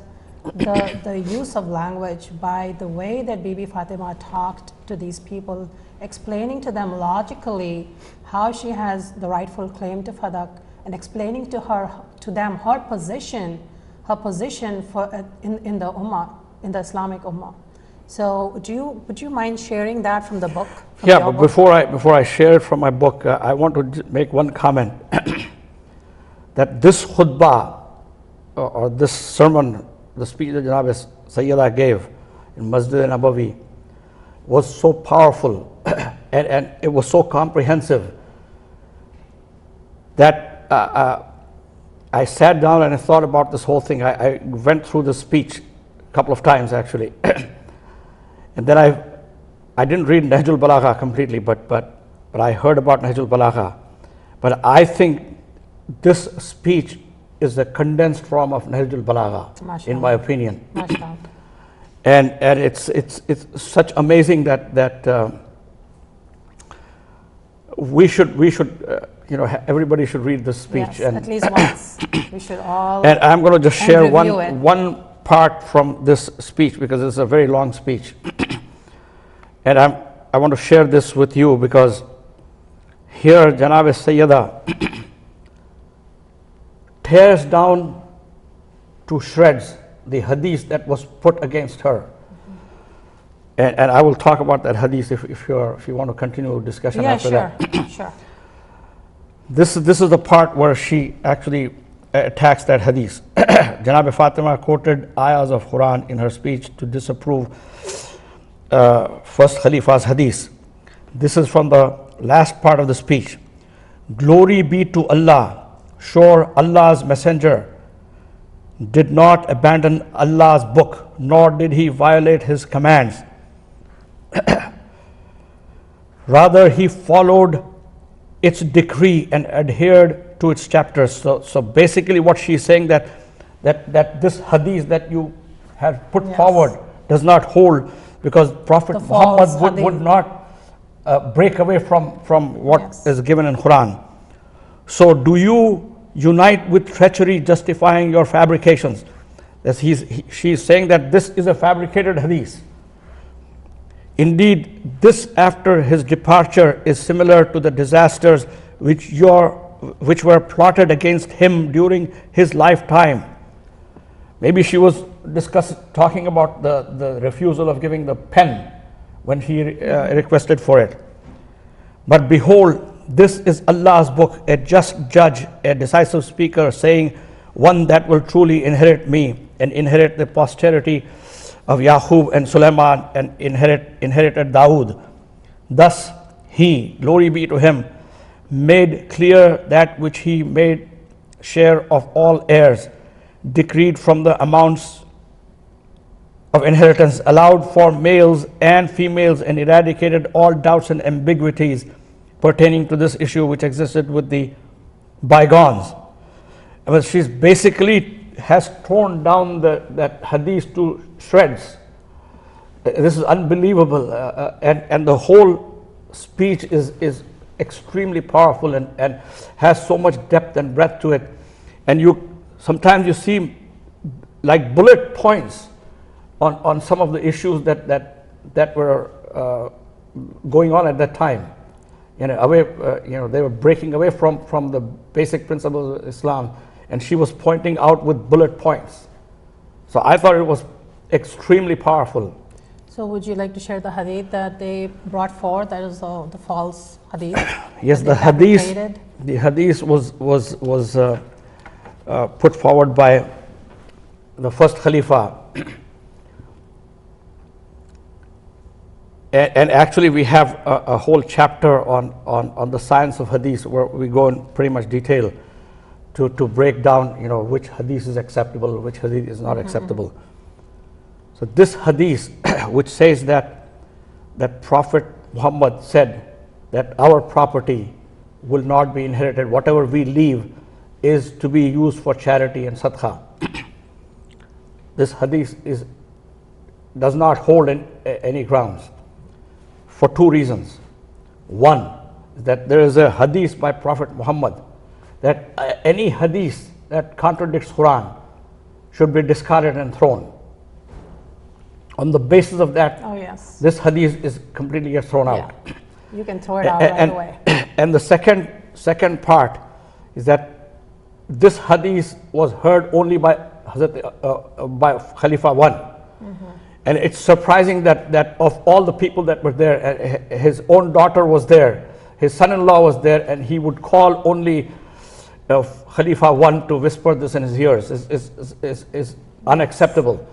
the use of language, by the way that Bibi Fatima talked to these people, explaining to them logically how she has the rightful claim to Fadak, and explaining to them her position for in the Ummah, in the Islamic Ummah. So would you mind sharing that from the book? But before I share it from my book, I want to make one comment that this khutbah or this sermon, the speech that Janab Sayyida gave in Masjid Nabawi, was so powerful and it was so comprehensive that I sat down and I thought about this whole thing. I went through the speech a couple of times actually. And then I didn't read Nahjul Balagha completely, but I heard about Nahjul Balagha. But I think this speech is a condensed form of Nahjul Balagha, in my opinion. And it's such amazing that we should everybody should read this speech. Yes, and at least once. We should all. And I'm going to just share one part from this speech because it's a very long speech. And I want to share this with you because here Janab Sayyida tears down to shreds the hadith that was put against her. And I will talk about that hadith if you want to continue discussion after that. Sure. This is the part where she actually attacks that hadith. Janab Fatima quoted ayahs of Quran in her speech to disapprove first Khalifa's hadith. This is from the last part of the speech. Glory be to Allah. Sure, Allah's messenger did not abandon Allah's book, nor did he violate his commands. Rather, he followed its decree and adhered to its chapters. So basically what she's saying that this hadith that you have put forward does not hold because Prophet Muhammad would not break away from what is given in Quran. So do you unite with treachery justifying your fabrications? She's saying that this is a fabricated hadith. Indeed, this after his departure is similar to the disasters which were plotted against him during his lifetime. Maybe she was talking about the refusal of giving the pen when he requested for it. But behold, this is Allah's book, a just judge, a decisive speaker, saying, one that will truly inherit me and inherit the posterity of Yaqub and Sulaiman and inherited Dawood. Thus he, glory be to him, made clear that which he made share of all heirs, decreed from the amounts of inheritance, allowed for males and females, and eradicated all doubts and ambiguities pertaining to this issue which existed with the bygones. I mean, she's basically has torn down that hadith to shreds. This is unbelievable, and the whole speech is extremely powerful and has so much depth and breadth to it. And sometimes you see like bullet points on some of the issues that were going on at that time. They were breaking away from the basic principles of Islam, and she was pointing out with bullet points. So I thought it was extremely powerful. So would you like to share the hadith that they brought forth? That is the false hadith. Yes, the hadith was put forward by the first Khalifa. And actually we have a whole chapter on the science of hadith where we go in pretty much detail to break down, which hadith is acceptable, which hadith is not acceptable. So this hadith, which says that Prophet Muhammad said that our property will not be inherited, whatever we leave is to be used for charity and sadaqah. This hadith does not hold any grounds for two reasons. One is that there is a hadith by Prophet Muhammad that any hadith that contradicts Quran should be discarded and thrown. On the basis of that, this hadith is completely thrown out. You can throw it out right away. And the second part is that this hadith was heard only by Khalifa I. And it's surprising that of all the people that were there, his own daughter was there, his son-in-law was there, and he would call only Khalifa I to whisper this in his ears. Is unacceptable.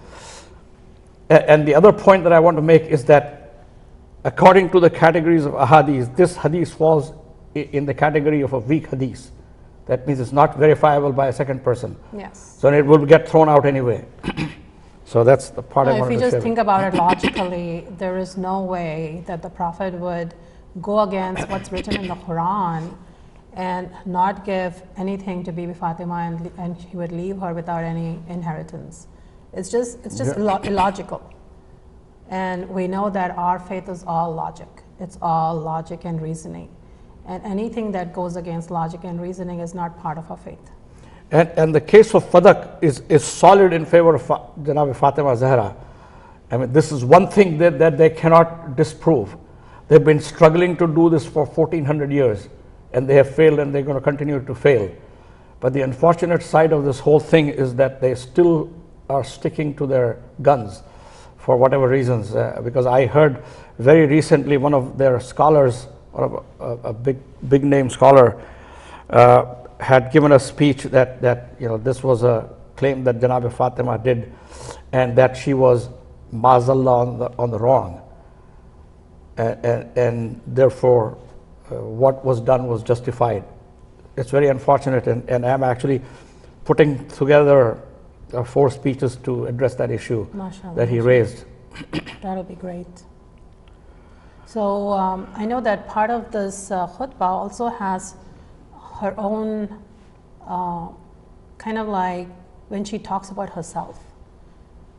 And the other point that I want to make is that according to the categories of ahadith, this hadith falls in the category of a weak hadith. That means it's not verifiable by a second person. Yes. So it will get thrown out anyway. So that's the part I wanted to share. If you just think about it logically, there is no way that the Prophet would go against what's written in the Quran and not give anything to Bibi Fatima, and he would leave her without any inheritance. It's just illogical. And we know that our faith is all logic. It's all logic and reasoning. And anything that goes against logic and reasoning is not part of our faith. And the case of Fadak is solid in favor of Janabi Fatima Zahra. I mean, this is one thing that they cannot disprove. They've been struggling to do this for 1400 years, and they have failed, and they're going to continue to fail. But the unfortunate side of this whole thing is that they still are sticking to their guns for whatever reasons. Because I heard very recently one of their scholars, or a big name scholar, had given a speech that this was a claim that Janabi Fatima did, and that she was Mazallah on the wrong, and therefore what was done was justified. It's very unfortunate, and I'm actually putting together 4 speeches to address that issue that he raised. That'll be great. So I know that part of this khutbah also has her own kind of like when she talks about herself.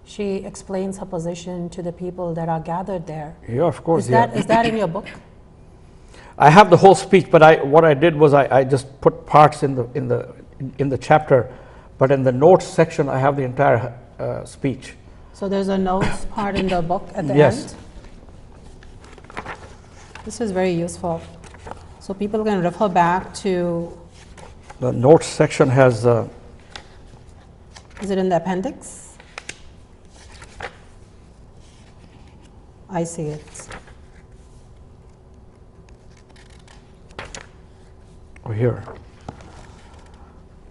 She explains her position to the people that are gathered there. Yeah, of course. Is that in your book? I have the whole speech, but what I did was I just put parts in the chapter, but in the notes section I have the entire speech. So there's a notes part in the book at the end? Yes. This is very useful. So people can refer back to... The notes section has... Is it in the appendix? I see it. over here.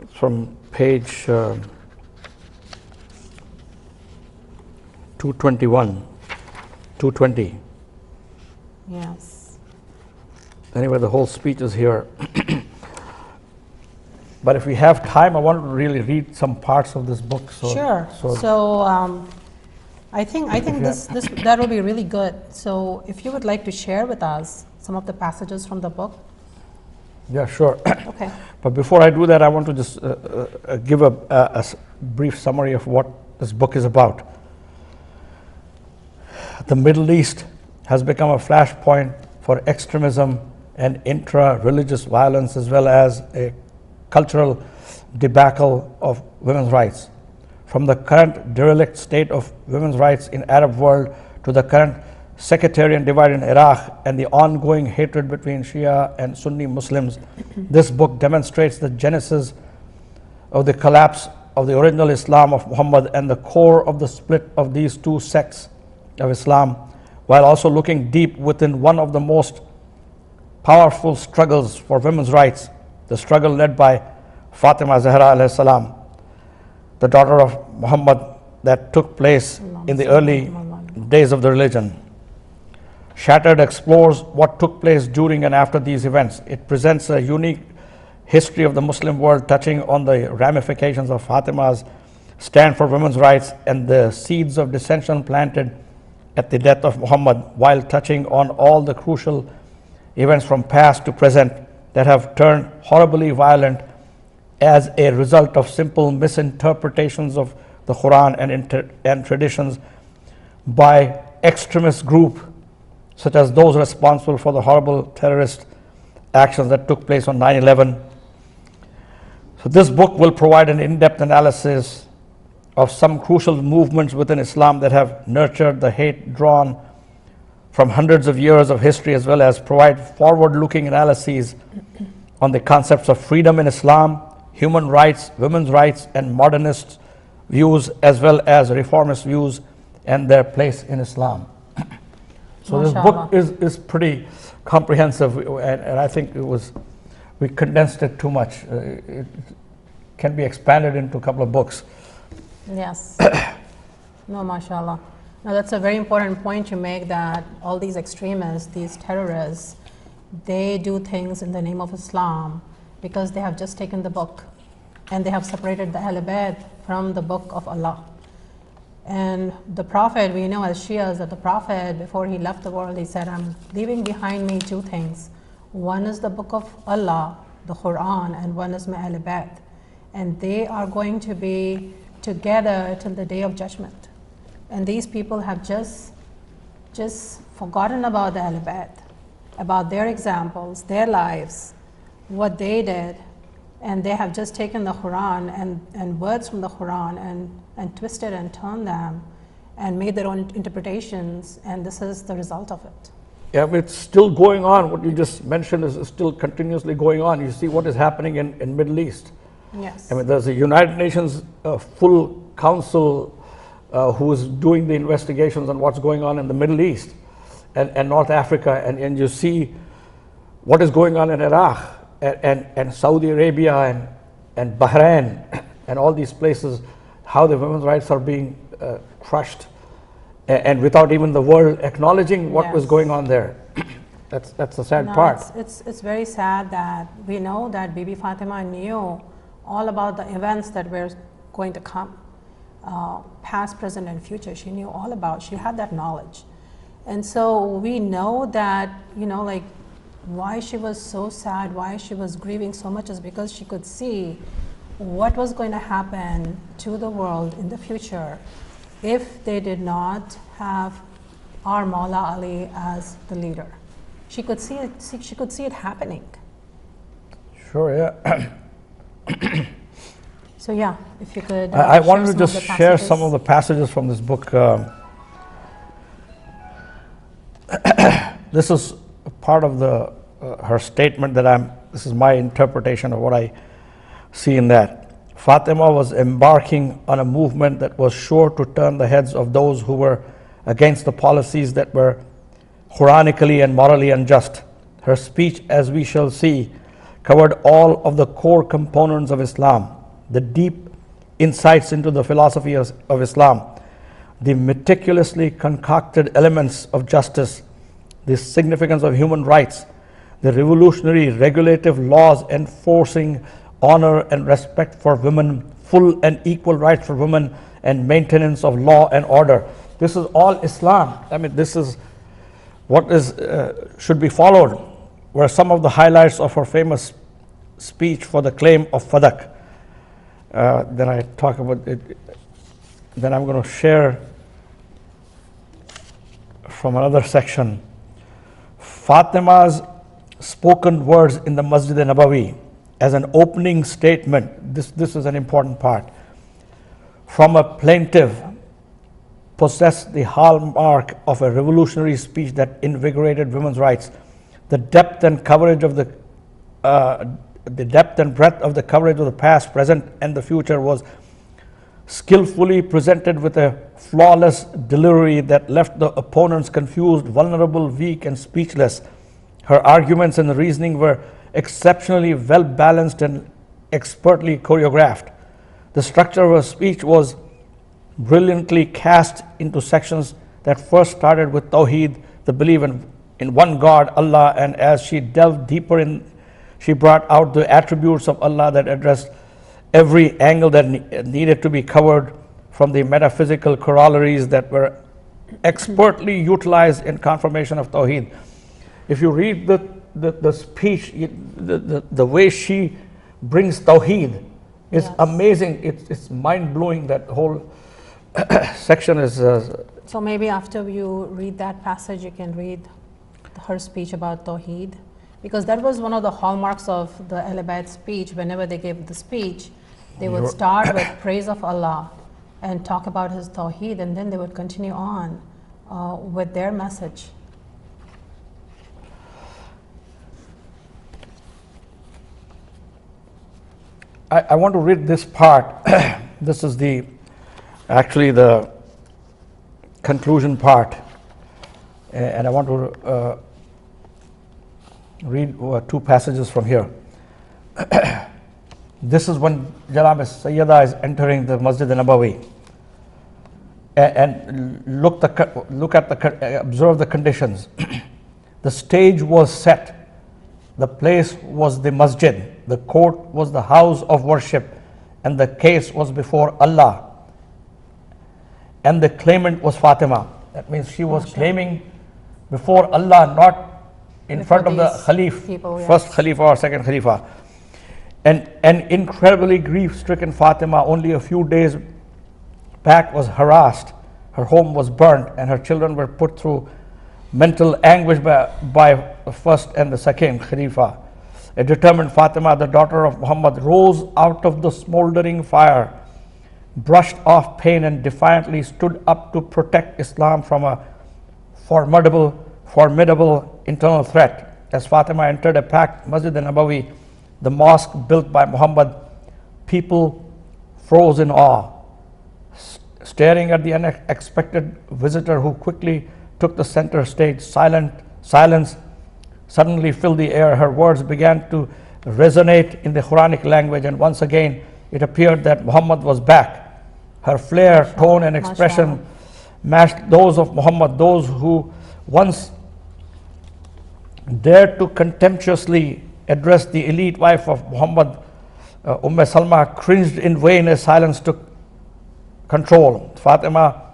It's from page 221, 220. Yes. Anyway, the whole speech is here. But if we have time, I want to really read some parts of this book. Sure. So I think that will be really good. So if you would like to share with us some of the passages from the book. Yeah, sure. Okay. But before I do that, I want to just give a brief summary of what this book is about. The Middle East has become a flashpoint for extremism and intra-religious violence, as well as a cultural debacle of women's rights. From the current derelict state of women's rights in Arab world to the current sectarian divide in Iraq and the ongoing hatred between Shia and Sunni Muslims, this book demonstrates the genesis of the collapse of the original Islam of Muhammad and the core of the split of these two sects of Islam, while also looking deep within one of the most powerful struggles for women's rights, the struggle led by Fatima Zahra alayhi salam, the daughter of Muhammad, that took place in the early days of the religion. Shattered explores what took place during and after these events. It presents a unique history of the Muslim world, touching on the ramifications of Fatima's stand for women's rights and the seeds of dissension planted at the death of Muhammad, while touching on all the crucial events from past to present that have turned horribly violent as a result of simple misinterpretations of the Quran and traditions by extremist groups such as those responsible for the horrible terrorist actions that took place on 9/11. So this book will provide an in-depth analysis of some crucial movements within Islam that have nurtured the hate drawn from hundreds of years of history, as well as provide forward-looking analyses on the concepts of freedom in Islam, human rights, women's rights, and modernist views, as well as reformist views and their place in Islam. So this book is pretty comprehensive, and I think we condensed it too much. It can be expanded into a couple of books. Yes. No, mashallah. Now that's a very important point you make, that all these extremists, these terrorists, they do things in the name of Islam because they have just taken the book and they have separated the Ahl Bayt from the book of Allah. And the Prophet, we know as Shias that the Prophet, before he left the world, he said, I'm leaving behind me two things. One is the book of Allah, the Quran, and one is my Ahl Bayt. And they are going to be together till the day of judgment. And these people have just forgotten about the Ahl Bayt, about their examples, their lives, what they did, and they have just taken the Quran and words from the Quran and twisted and turned them and made their own interpretations, and this is the result of it. Yeah, but it's still going on. What you just mentioned is still continuously going on. You see what is happening in Middle East. Yes. I mean, there's a United Nations full council who is doing the investigations on what's going on in the Middle East and North Africa, and you see what is going on in Iraq and Saudi Arabia and Bahrain and all these places, how the women's rights are being crushed, and without even the world acknowledging what was going on there. That's the sad part. It's very sad that we know that Bibi Fatima knew all about the events that were going to come, past, present, and future. She knew all about. She had that knowledge, and so we know that, like, why she was so sad, why she was grieving so much, is because she could see what was going to happen to the world in the future if they did not have our Maula Ali as the leader. She could see it. She could see it happening. Sure, yeah. So yeah, if you could. I wanted to just share some of the passages from this book. This is part of her statement that this is my interpretation of what I see in that. Fatima was embarking on a movement that was sure to turn the heads of those who were against the policies that were Quranically and morally unjust. Her speech, as we shall see, covered all of the core components of Islam, the deep insights into the philosophy of Islam, the meticulously concocted elements of justice, the significance of human rights, the revolutionary regulative laws enforcing honor and respect for women, full and equal rights for women, and maintenance of law and order. This is all Islam. I mean, this is what is should be followed. Were some of the highlights of her famous speech for the claim of Fadak. Then I talk about it. Then I'm going to share from another section Fatima's spoken words in the Masjid Nabawi as an opening statement. This is an important part. From a plaintive, possessed the hallmark of a revolutionary speech that invigorated women's rights. The depth and coverage of the depth and breadth of the coverage of the past, present, and the future was skillfully presented with a flawless delivery that left the opponents confused, vulnerable, weak, and speechless. Her arguments and reasoning were exceptionally well balanced and expertly choreographed. The structure of her speech was brilliantly cast into sections that first started with Tawheed, the belief in one God, Allah, and as she delved deeper in, she brought out the attributes of Allah that addressed every angle that needed to be covered, from the metaphysical corollaries that were expertly utilized in confirmation of Tawheed. If you read the speech, the way she brings Tawheed is Yes. amazing. It's mind-blowing. That whole section is... So maybe after you read that passage, you can read her speech about Tawheed, because that was one of the hallmarks of the Ahlul speech. Whenever they gave the speech, they would start with praise of Allah and talk about his Tawheed, and then they would continue on with their message. I want to read this part. This is actually the conclusion part, and I want to read two passages from here. This is when Janab Sayyida is entering the Masjid Nabawi, and observe the conditions. The stage was set. The place was the masjid. The court was the house of worship, and the case was before Allah. And the claimant was Fatima. That means she was claiming before Allah, not in front of the Khalif, first Khalifa or second Khalifa. And incredibly grief-stricken Fatima, only a few days back, was harassed. Her home was burnt, and her children were put through mental anguish by the first and the second Khalifa. A determined Fatima, the daughter of Muhammad, rose out of the smoldering fire, brushed off pain, and defiantly stood up to protect Islam from a formidable internal threat. As Fatima entered a packed Masjid Nabawi, the mosque built by Muhammad, people froze in awe, staring at the unexpected visitor who quickly took the center stage. Silence suddenly filled the air. Her words began to resonate in the Quranic language, and once again it appeared that Muhammad was back. Her flair, tone, and expression matched those of Muhammad. Those who once dared to contemptuously address the elite wife of Muhammad, Salma, cringed in vain as silence took control. Fatima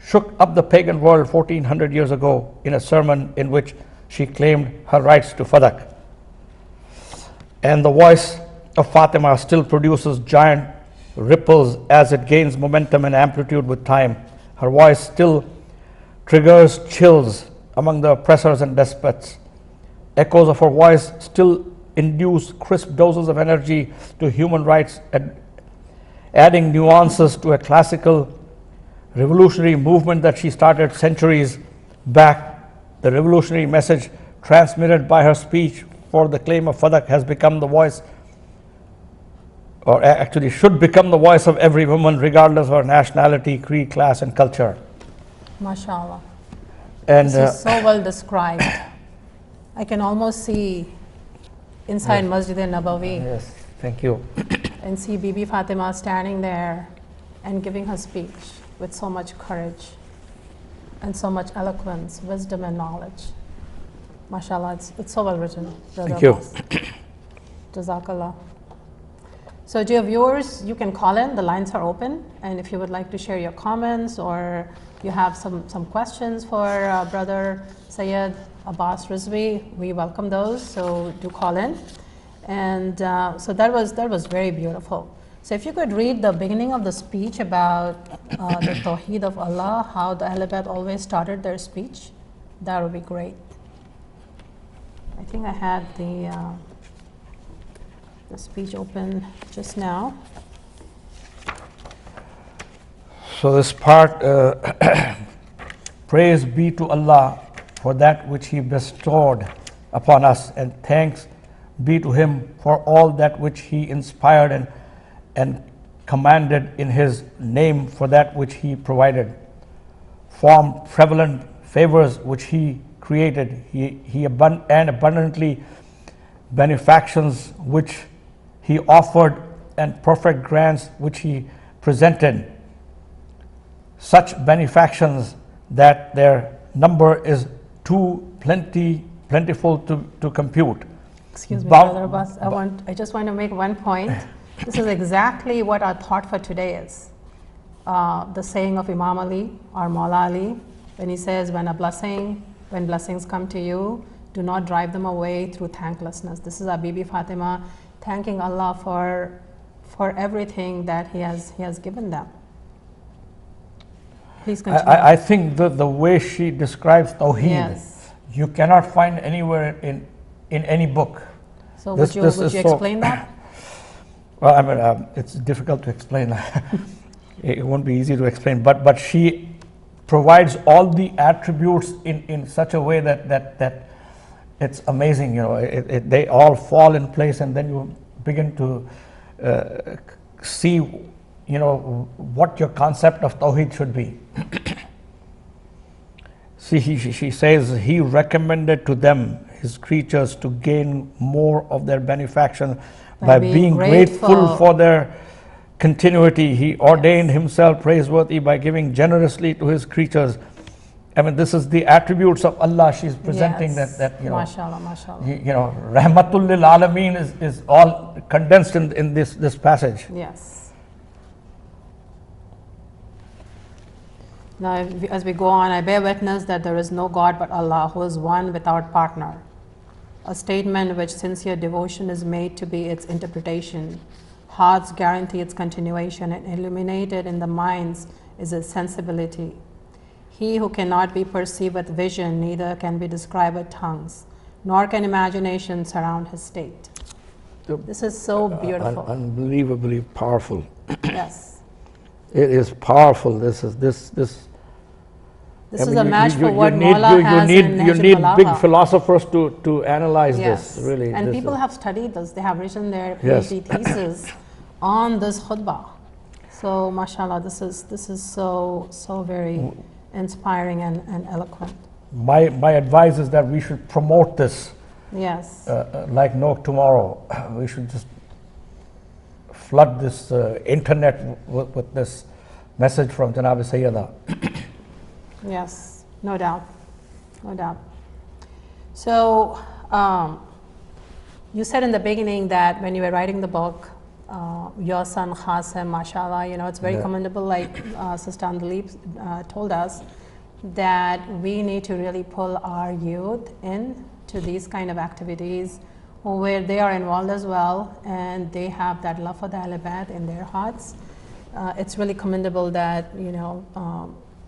shook up the pagan world 1400 years ago in a sermon in which she claimed her rights to Fadak. And the voice of Fatima still produces giant ripples as it gains momentum and amplitude with time. Her voice still triggers chills among the oppressors and despots. Echoes of her voice still induce crisp doses of energy to human rights, adding nuances to a classical revolutionary movement that she started centuries back. The revolutionary message transmitted by her speech for the claim of Fadak has become the voice, or actually should become the voice of every woman, regardless of her nationality, creed, class, and culture. MashaAllah. And this is so well described. I can almost see inside Masjid al-Nabawi. Yes, thank you. And see Bibi Fatima standing there and giving her speech with so much courage and so much eloquence, wisdom and knowledge. MashaAllah, it's so well written. Thank you. Jazakallah. So dear viewers, you can call in, the lines are open, and if you would like to share your comments or you have some questions for Brother Sayyid Abbas Rizvi, we welcome those, so do call in. And so that was very beautiful. So if you could read the beginning of the speech about the Tawheed of Allah, how the Ahl Bayt always started their speech, that would be great. I think I had the speech open just now. So this part, praise be to Allah for that which He bestowed upon us, and thanks be to Him for all that which He inspired and commanded in His name, for that which He provided. From prevalent favors which He created, He abundantly benefactions which He offered, and perfect grants which He presented. Such benefactions that their number is too plentiful to compute. Excuse me, Brother Abbas, I just want to make one point. This is exactly what our thought for today is. The saying of Imam Ali, or Maula Ali, when he says, when blessings come to you, do not drive them away through thanklessness. This is our Bibi Fatima thanking Allah for everything that He has given them. Please continue. I think the way she describes Tawheed, yes, you cannot find anywhere in any book. So would you explain that? Well, I mean, it's difficult to explain. It won't be easy to explain, but she provides all the attributes in such a way that it's amazing. You know, they all fall in place, and then you begin to see, you know, what your concept of Tawheed should be. See, she says, He recommended to them, His creatures, to gain more of their benefaction by being grateful for their continuity. He ordained Himself praiseworthy by giving generously to His creatures. I mean, this is the attributes of Allah she's presenting, yes, that you know, mashallah, mashallah. You know, Rahmatul lil Alameen is all condensed in this passage. Yes. Now, as we go on, I bear witness that there is no God but Allah, who is one without partner. A statement which sincere devotion is made to be its interpretation. Hearts guarantee its continuation, and illuminated in the minds is its sensibility. He who cannot be perceived with vision, neither can be described with tongues, nor can imagination surround His state. This is so beautiful. Unbelievably powerful. Yes. It is powerful. This is a match for what Maula has in You Nahj need al-Balagha. big philosophers to analyze Yes. this, really. And this people have studied this. They have written their Yes. PhD thesis on this khutbah. So, mashallah, this is so very inspiring and eloquent. My advice is that we should promote this Yes. like no tomorrow. We should just flood this internet with this message from Janab Sayyida. Yes, no doubt, no doubt. So, you said in the beginning that when you were writing the book, your son Qasim, mashallah, you know, it's very commendable, like Sister Andalib told us, that we need to really pull our youth into these kind of activities where they are involved as well, and they have that love for the Ahl Bayt in their hearts. It's really commendable that, you know,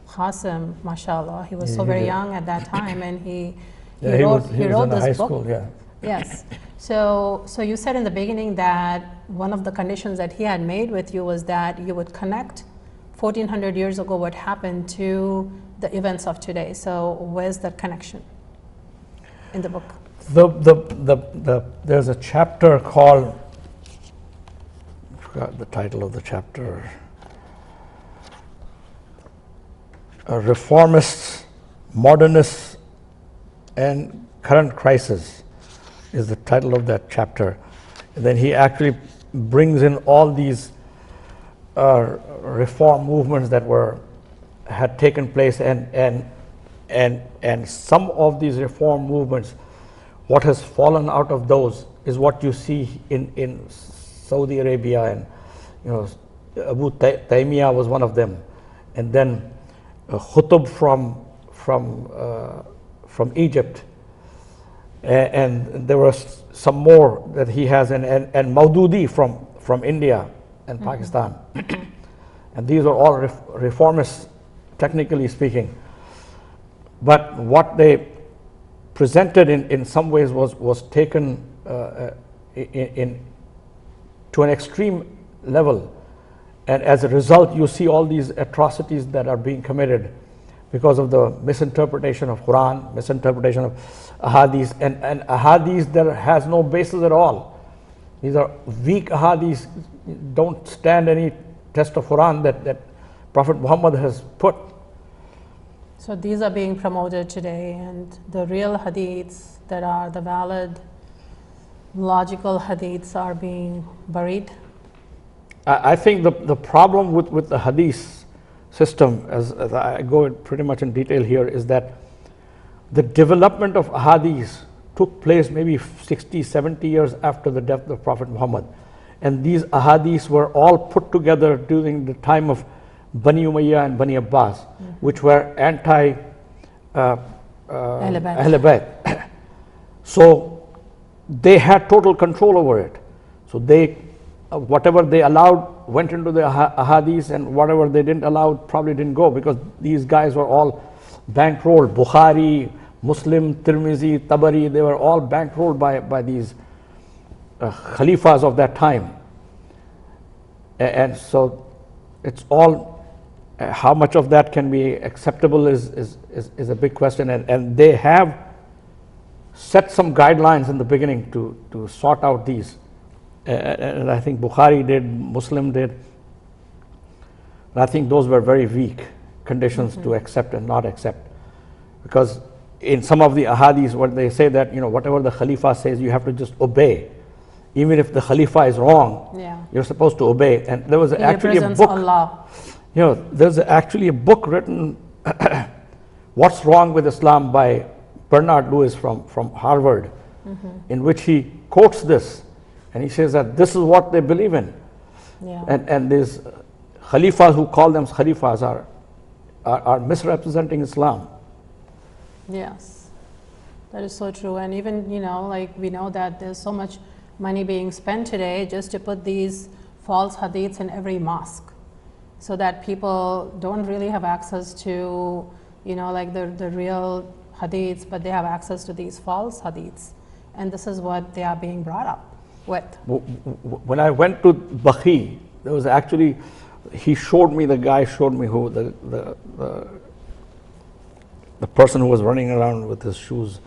Qasim, mashallah, he was so very young at that time, and he wrote this book. School, yeah. Yes. So you said in the beginning that one of the conditions that he had made with you was that you would connect 1400 years ago what happened to the events of today. So where's that connection in the book? There's a chapter called, I forgot the title of the chapter, Reformists, Modernists, and Current Crisis. is the title of that chapter. And then he actually brings in all these reform movements that had taken place, and some of these reform movements, what has fallen out of those is what you see in Saudi Arabia, and Abu Taymiyyah was one of them, and then Khutub from Egypt, and there were some more that he has, and Maududi from India and Pakistan. And these are all reformists, technically speaking. But what they presented in some ways was taken to an extreme level. And as a result, you see all these atrocities that are being committed because of the misinterpretation of Quran, misinterpretation of ahadith, and ahadith that has no basis at all. These are weak ahadith, don't stand any test of Quran that Prophet Muhammad has put. So these are being promoted today, and the real hadiths that are the valid, logical hadiths are being buried. I think the problem with the hadith system, as I go pretty much in detail here, is that the development of ahadith took place maybe 60, 70 years after the death of Prophet Muhammad. And these ahadiths were all put together during the time of Bani Umayyah and Bani Abbas, which were anti-Ahl Bayt. So they had total control over it. So whatever they allowed went into the ahadith, and whatever they didn't allow probably didn't go, because these guys were all bankrolled. Bukhari, Muslim, Tirmizi, Tabari, they were all bankrolled by these Khalifas of that time. And so it's all, how much of that can be acceptable is a big question, and they have set some guidelines in the beginning to sort out these. And I think Bukhari did, Muslim did. And I think those were very weak conditions to accept and not accept. Because in some of the ahadiths, where they say that, whatever the Khalifa says, you have to just obey. Even if the Khalifa is wrong, you're supposed to obey. And there was actually a book. Allah. There's actually a book written, What's Wrong with Islam, by Bernard Lewis from Harvard, in which he quotes this. And he says that this is what they believe in. And these Khalifas who call them Khalifas are misrepresenting Islam. Yes, that is so true. And even, like we know that there's so much money being spent today just to put these false hadiths in every mosque, so that people don't really have access to, like the real hadiths, but they have access to these false hadiths. And this is what they are being brought up with. When I went to Bakhi, there was actually, the guy showed me who the person who was running around with his shoes,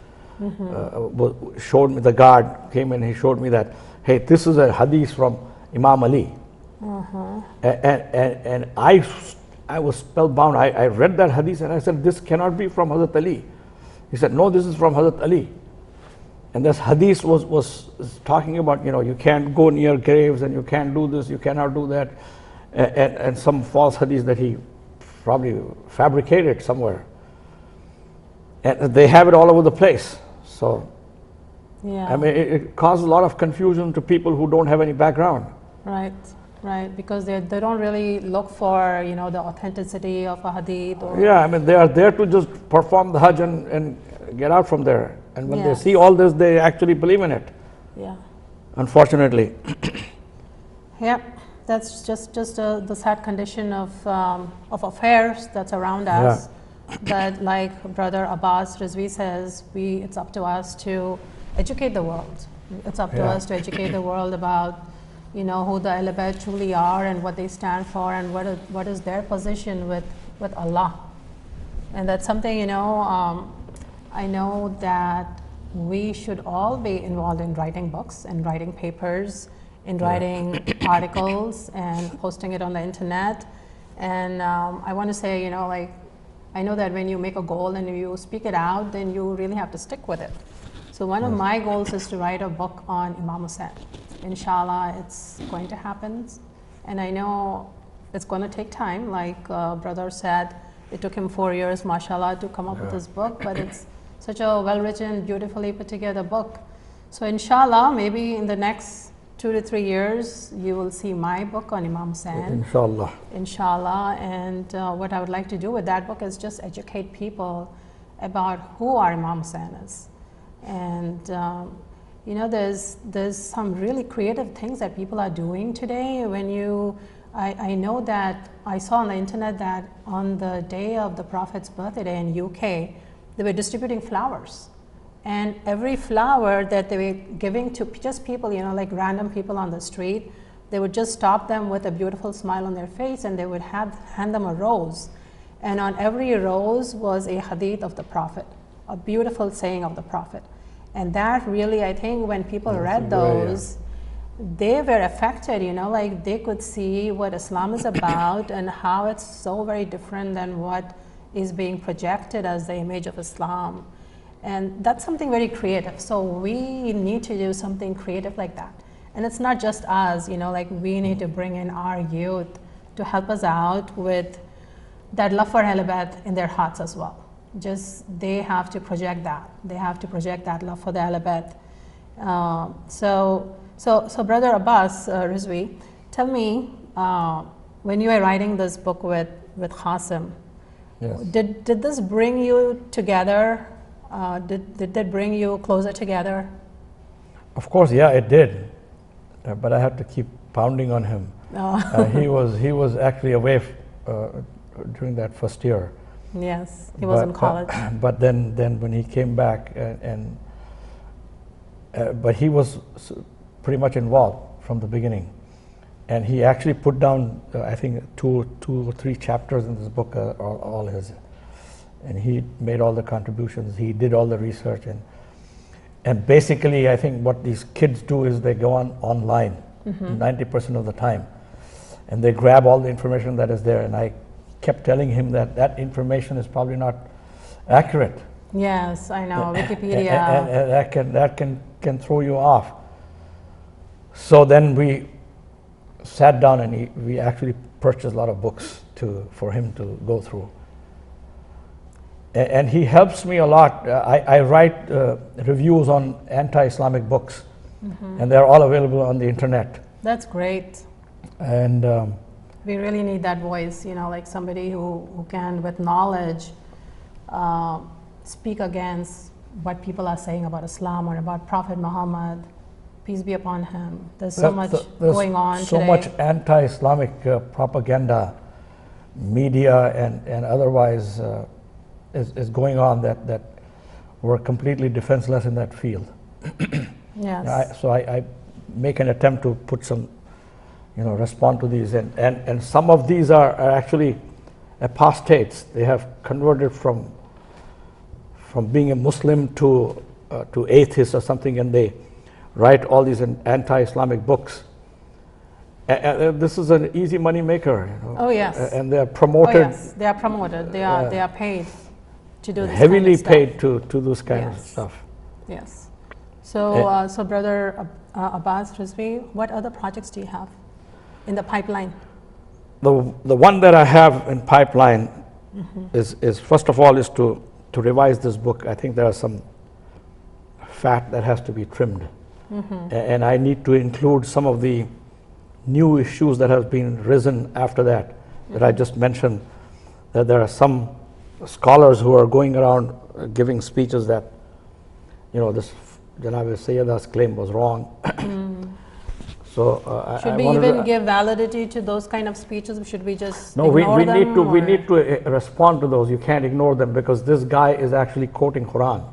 showed me, the guard came in, he showed me that, hey, this is a hadith from Imam Ali. And I was spellbound. I read that hadith and I said, this cannot be from Hazrat Ali. He said, no, this is from Hazrat Ali. And this hadith was talking about, you can't go near graves, and you can't do this, you cannot do that, and some false hadith that he probably fabricated somewhere. And they have it all over the place. So, I mean, it causes a lot of confusion to people who don't have any background. Right, because they don't really look for, the authenticity of a hadith. I mean, they are there to just perform the Hajj and get out from there. And when they see all this, they actually believe in it. Unfortunately. That's just the sad condition of affairs that's around us. But like Brother Abbas Rizvi says, it's up to us to educate the world. It's up to us to educate the world about, who the Ahl Bayt truly are and what they stand for, and what is their position with Allah. And that's something, I know that we should all be involved in writing books and writing papers, in writing articles and posting it on the internet. And I want to say, I know that when you make a goal and you speak it out, then you really have to stick with it. So one of my goals is to write a book on Imam Hussain. Inshallah, it's going to happen. And I know it's going to take time. Like brother said, it took him 4 years, mashallah, to come up with this book. But it's such a well-written, beautifully put together book. So inshallah, maybe in the next 2 to 3 years, you will see my book on Imam Hussain. Inshallah. Inshallah. And what I would like to do with that book is just educate people about who our Imam Hussain is. And you know, there's some really creative things that people are doing today. I know that I saw on the internet that on the day of the Prophet's birthday in UK, they were distributing flowers. And every flower that they were giving to just people, you know, like random people on the street, they would just stop them with a beautiful smile on their face, and they would hand them a rose. And on every rose was a hadith of the Prophet, a beautiful saying of the Prophet. And that really, I think when people read those, they were affected, you know, like they could see what Islam is about and how it's so very different than what is being projected as the image of Islam. And that's something very creative. So we need to do something creative like that. And it's not just us, you know, like we need to bring in our youth to help us out with that love for Ahl Bayt in their hearts as well. Just they have to project that. They have to project that love for the Ahl Bayt. So Brother Abbas Rizvi, tell me, when you were writing this book with Qasim, Yes. did this bring you together? Did that bring you closer together? Of course, yeah, it did. But I had to keep pounding on him. He was actually away during that first year. Yes, he was in college. But then when he came back, but he was pretty much involved from the beginning, and he actually put down I think two or three chapters in this book, all his, and he made all the contributions. He did all the research, and basically I think what these kids do is they go online 90% of the time, and they grab all the information that is there. And I kept telling him that information is probably not accurate. Yes, I know, Wikipedia. And that can throw you off. So then we sat down and we actually purchased a lot of books for him to go through. And he helps me a lot. I write reviews on anti-Islamic books, and they're all available on the internet. That's great. And we really need that voice, you know, like somebody who can, with knowledge, speak against what people are saying about Islam or about Prophet Muhammad, peace be upon him. There's so much going on today. So much anti-Islamic propaganda, media and otherwise is going on that we're completely defenseless in that field. Yes. So I make an attempt to put some, respond to these, and some of these are actually apostates. They have converted from being a Muslim to atheist or something, and they write all these anti-Islamic books. And this is an easy money maker. Oh yes. And they are promoted. Oh yes, they are promoted. They are paid to do this heavily kind of stuff. paid to this kind of stuff. Yes. So, so Brother Abbas Rizvi, what other projects do you have in the pipeline? The one that I have in pipeline is first of all is to revise this book. I think there are some fat that has to be trimmed, and I need to include some of the new issues that have been risen after that I just mentioned. That there are some scholars who are going around giving speeches that this Janab Sayyida's claim was wrong. So should we even give validity to those kind of speeches? Should we just we need to respond to those. You can't ignore them, because this guy is actually quoting Quran.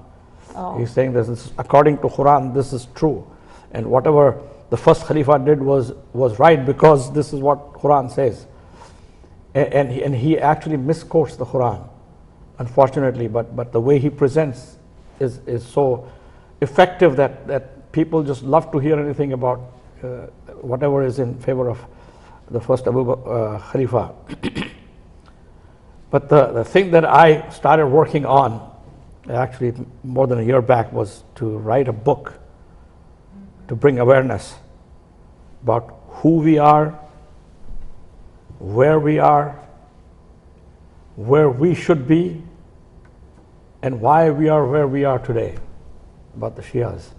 He's saying this is according to Quran, this is true, and whatever the first Khalifa did was right, because this is what Quran says. And he actually misquotes the Quran, unfortunately, but the way he presents is so effective that people just love to hear anything about whatever is in favor of the first Khalifa. But the thing that I started working on actually more than a year back, was to write a book to bring awareness about who we are, where we should be, and why we are where we are today, about the Shias.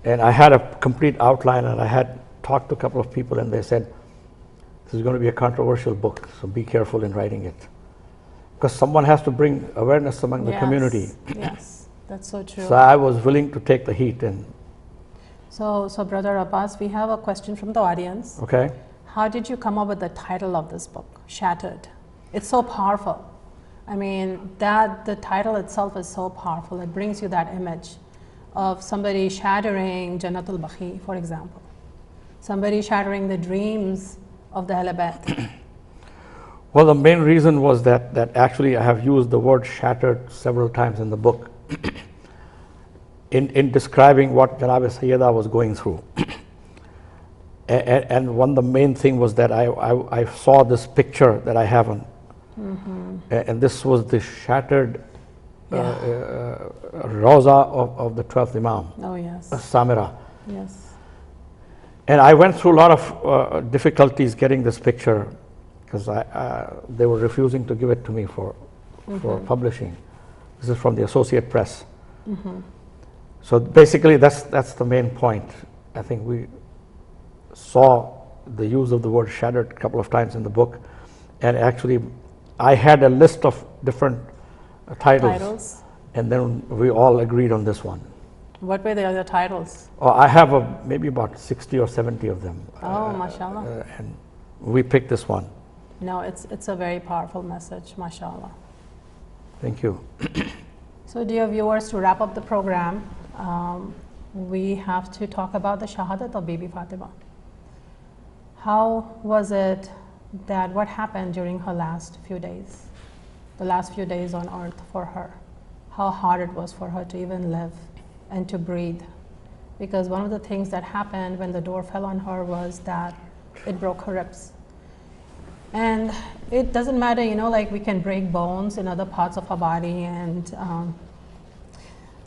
And I had a complete outline, and I had talked to a couple of people, and they said, this is going to be a controversial book, so be careful in writing it. Because someone has to bring awareness among the community. Yes, that's so true. So I was willing to take the heat. And so Brother Abbas, we have a question from the audience. okay. How did you come up with the title of this book, Shattered? It's so powerful. I mean, the title itself is so powerful. It brings you that image of somebody shattering Jannatul Baqi, for example. Somebody shattering the dreams of the Ahl Bayt. Well, the main reason was that actually I have used the word shattered several times in the book in describing what Janab Sayyida was going through. And one of the main thing was that I saw this picture that I have on, and this was the shattered Rawza of the 12th Imam. Oh yes. Samira. Yes. And I went through a lot of difficulties getting this picture, because they were refusing to give it to me for publishing. This is from the Associate Press. So basically that's the main point. I think we saw the use of the word shattered a couple of times in the book, and actually I had a list of different titles, and then we all agreed on this one. What were the other titles? Oh, I have maybe about 60 or 70 of them. Oh, mashallah. And we picked this one. No, it's a very powerful message, mashallah. Thank you. So dear viewers, to wrap up the program, we have to talk about the Shahadat of Bibi Fatima. How was it that what happened during her last few days, the last few days on earth for her? How hard it was for her to even live and to breathe. Because one of the things that happened when the door fell on her was that it broke her ribs. And it doesn't matter, you know, like we can break bones in other parts of our body, and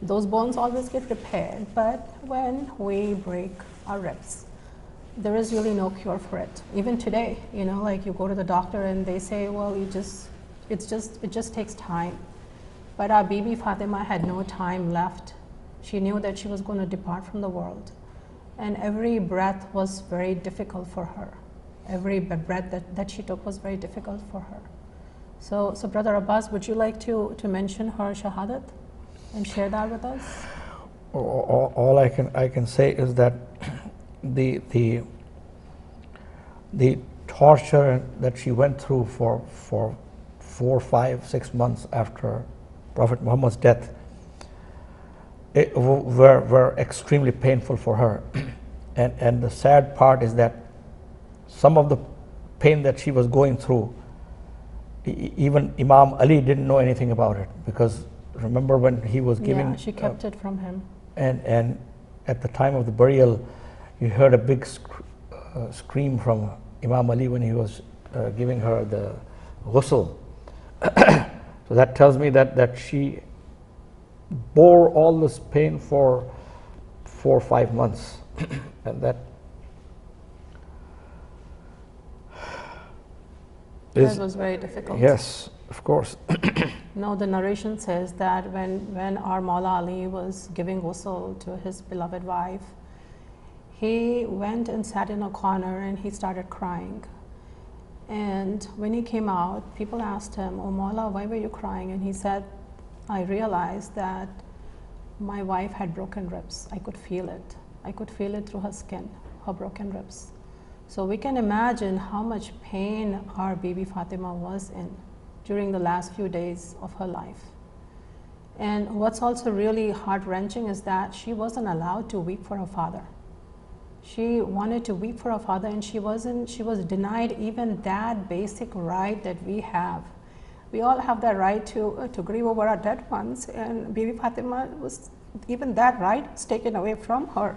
those bones always get repaired. But when we break our ribs, there is really no cure for it. Even today, you know, like you go to the doctor and they say, well, it just takes time. But our Bibi Fatima had no time left. She knew that she was going to depart from the world. And every breath was very difficult for her. Every breath that she took was very difficult for her. So Brother Abbas, would you like to mention her Shahadat and share that with us? All I can say is that the torture that she went through for 4, 5, 6 months after Prophet Muhammad's death were extremely painful for her. And the sad part is that some of the pain that she was going through, even Imam Ali didn't know anything about it, because remember when he was giving... Yeah, she kept it from him. And at the time of the burial, you heard a big scream from Imam Ali when he was giving her the ghusl. So that tells me that she bore all this pain for 4 or 5 months. And that was very difficult. Yes, of course. No, the narration says that when our Mawla Ali was giving ghusl to his beloved wife, he went and sat in a corner and he started crying. And when he came out, people asked him, "Oh Mawla, why were you crying?" And he said, "I realized that my wife had broken ribs. I could feel it. I could feel it through her skin, her broken ribs." So we can imagine how much pain our Bibi Fatima was in during the last few days of her life. And what's also really heart-wrenching is that she wasn't allowed to weep for her father. She wanted to weep for her father, and she was denied even that basic right that we have. We all have that right to grieve over our dead ones, and Bibi Fatima was, even that right was taken away from her.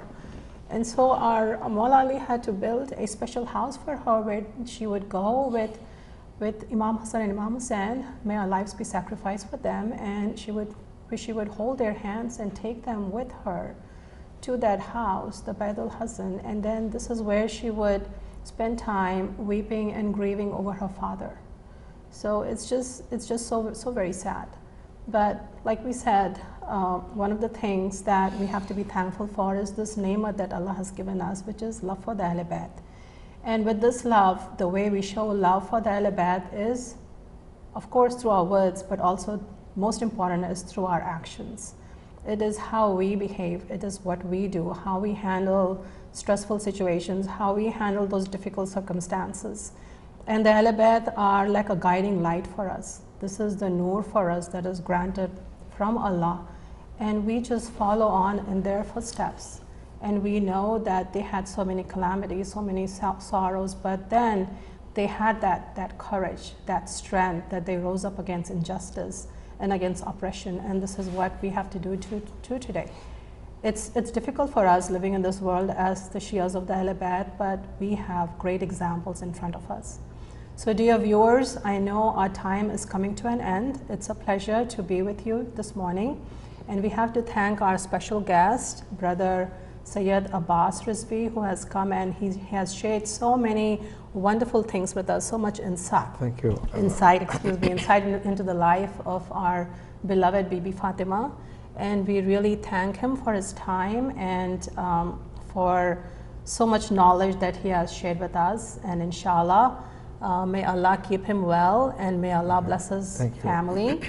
And so our Mawla Ali had to build a special house for her where she would go with Imam Hassan and Imam Hussain, may our lives be sacrificed for them, and she would where she would hold their hands and take them with her to that house, the Bait al-Hazan, and then this is where she would spend time weeping and grieving over her father. So it's just so very sad. But like we said, one of the things that we have to be thankful for is this neema that Allah has given us, which is love for the Ahl Bayt. And with this love, the way we show love for the Ahl Bayt is, of course, through our words, but also most important is through our actions. It is how we behave, it is what we do, how we handle stressful situations, how we handle those difficult circumstances. And the Ahl Bayt are like a guiding light for us. This is the nur for us that is granted from Allah, and we just follow on in their footsteps. And we know that they had so many calamities, so many sorrows, but then they had that courage, that strength, that they rose up against injustice and against oppression, and this is what we have to do today. It's difficult for us living in this world as the Shias of the Ahl Bayt, but we have great examples in front of us. So dear viewers, I know our time is coming to an end. It's a pleasure to be with you this morning, and we have to thank our special guest, Brother Sayyid Abbas Rizvi, who has come and he has shared so many wonderful things with us, so much insight. Thank you. Insight into the life of our beloved Bibi Fatima. And we really thank him for his time and for so much knowledge that he has shared with us. And inshallah, may Allah keep him well, and may Allah bless his family.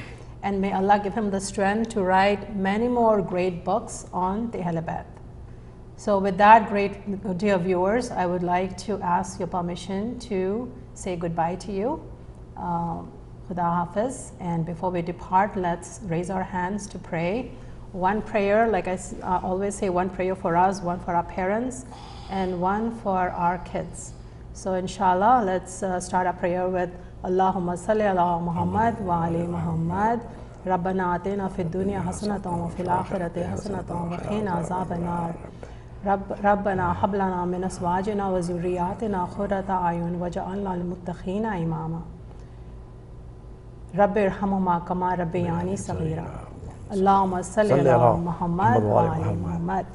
And may Allah give him the strength to write many more great books on the Ahl Bayt. So with that, dear viewers, I would like to ask your permission to say goodbye to you. Khuda Hafiz. And before we depart, let's raise our hands to pray. One prayer, like I always say, one prayer for us, one for our parents, and one for our kids. So inshallah, let's start our prayer with Allahumma salli ala Muhammad wa ali Muhammad. Rabbana atina fid dunya hasanatan wa fil akhirati hasanatan wa qina azaban nar. Rabbana hab lana min azwajina wa zurriyatina qurrata a'yun waj'alna lil muttaqina imama. Rabbi irhamhuma kama rabbayani saghira. Allahumma salli ala Muhammad wa ali Muhammad.